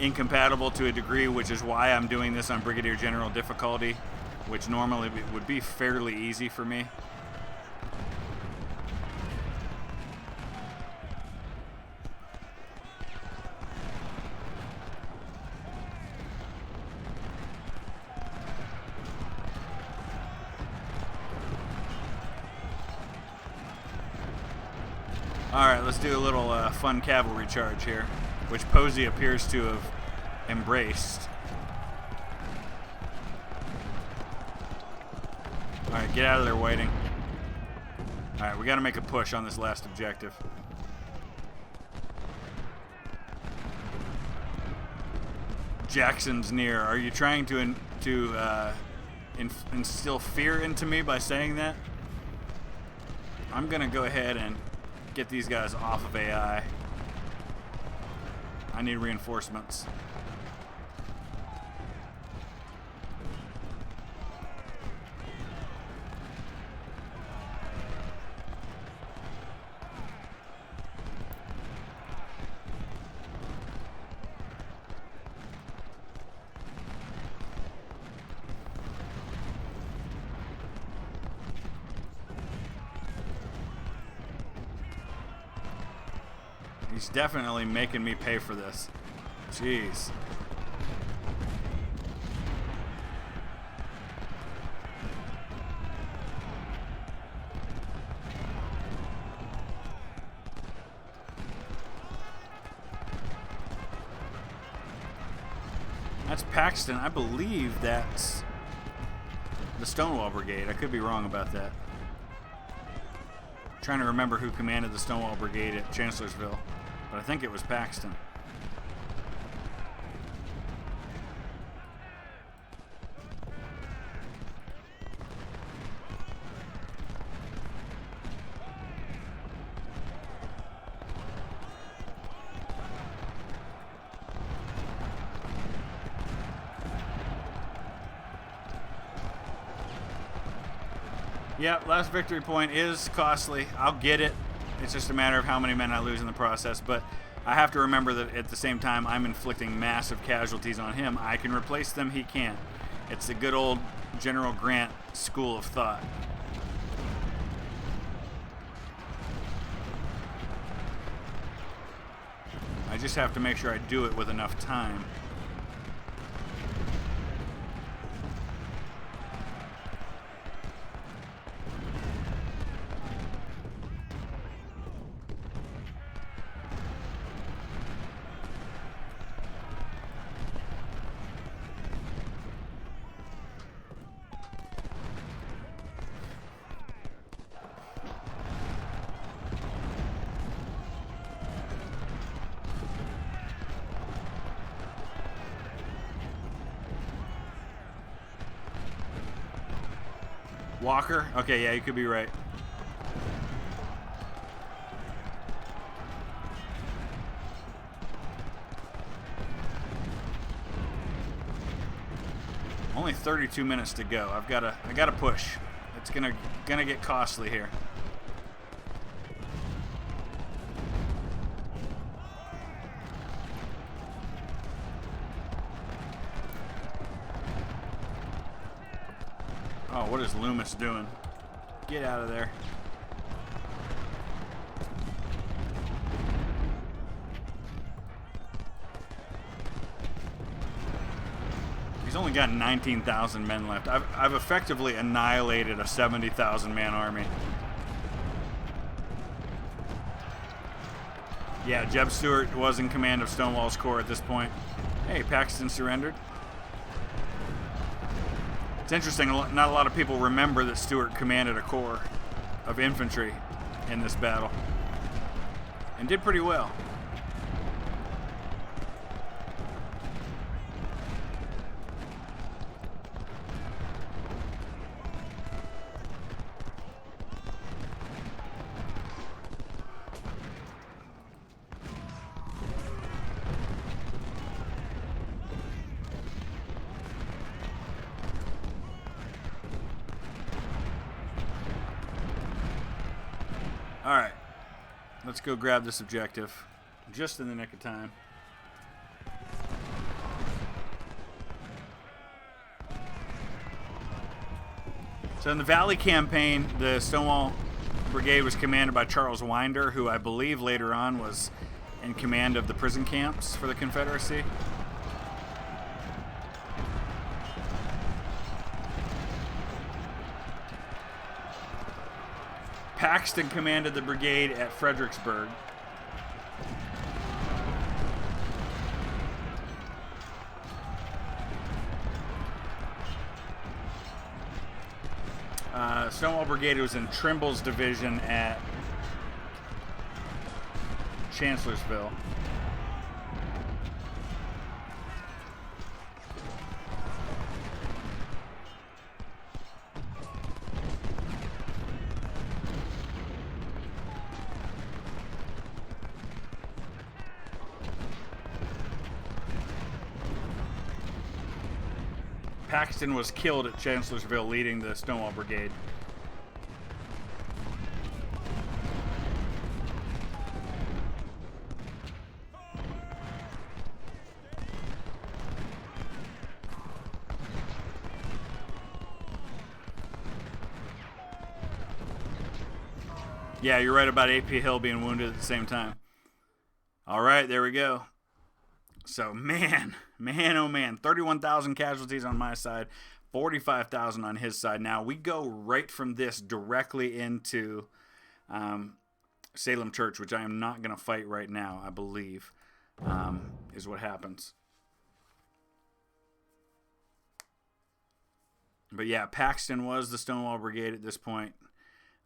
incompatible to a degree, which is why I'm doing this on Brigadier General difficulty, which normally would be fairly easy for me. Alright, let's do a little fun cavalry charge here, which Posey appears to have embraced. Alright, get out of there, Whiting. Alright, we gotta make a push on this last objective. Jackson's near. Are you trying to instill fear into me by saying that? I'm gonna go ahead and get these guys off of AI. I need reinforcements. He's definitely making me pay for this. Jeez. That's Paxton. I believe that's the Stonewall Brigade. I could be wrong about that. I'm trying to remember who commanded the Stonewall Brigade at Chancellorsville. But I think it was Paxton. Yep, last victory point is costly. I'll get it. It's just a matter of how many men I lose in the process, but I have to remember that at the same time I'm inflicting massive casualties on him. I can replace them, he can't. It's the good old General Grant school of thought. I just have to make sure I do it with enough time. Walker? Okay, yeah, you could be right. Only 32 minutes to go. I gotta push. It's gonna get costly here. Oh, what is Loomis doing? Get out of there. He's only got 19,000 men left. I've effectively annihilated a 70,000 man army. Yeah, Jeb Stuart was in command of Stonewall's Corps at this point. Hey, Paxton surrendered. It's interesting, not a lot of people remember that Stuart commanded a corps of infantry in this battle. And did pretty well. Alright, let's go grab this objective, just in the nick of time. So in the Valley campaign, the Stonewall Brigade was commanded by Charles Winder, who I believe later on was in command of the prison camps for the Confederacy. Paxton commanded the brigade at Fredericksburg. Stonewall Brigade was in Trimble's division at Chancellorsville. Paxton was killed at Chancellorsville leading the Stonewall Brigade. Yeah, you're right about A.P. Hill being wounded at the same time. All right, there we go. So, man, oh man, 31,000 casualties on my side, 45,000 on his side. Now, we go right from this directly into Salem Church, which I am not going to fight right now, I believe, is what happens. But yeah, Paxton was the Stonewall Brigade at this point.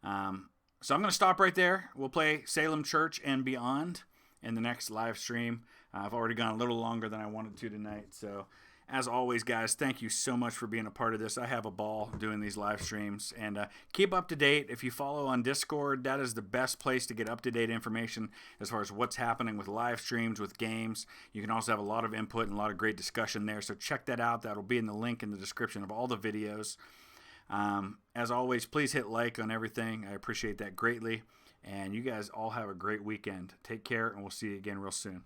So I'm going to stop right there. We'll play Salem Church and Beyond in the next live stream. I've already gone a little longer than I wanted to tonight. So, as always, guys, thank you so much for being a part of this. I have a ball doing these live streams. And keep up to date. If you follow on Discord, that is the best place to get up-to-date information as far as what's happening with live streams, with games. You can also have a lot of input and a lot of great discussion there. So, check that out. That'll be in the link in the description of all the videos. As always, please hit like on everything. I appreciate that greatly. And you guys all have a great weekend. Take care, and we'll see you again real soon.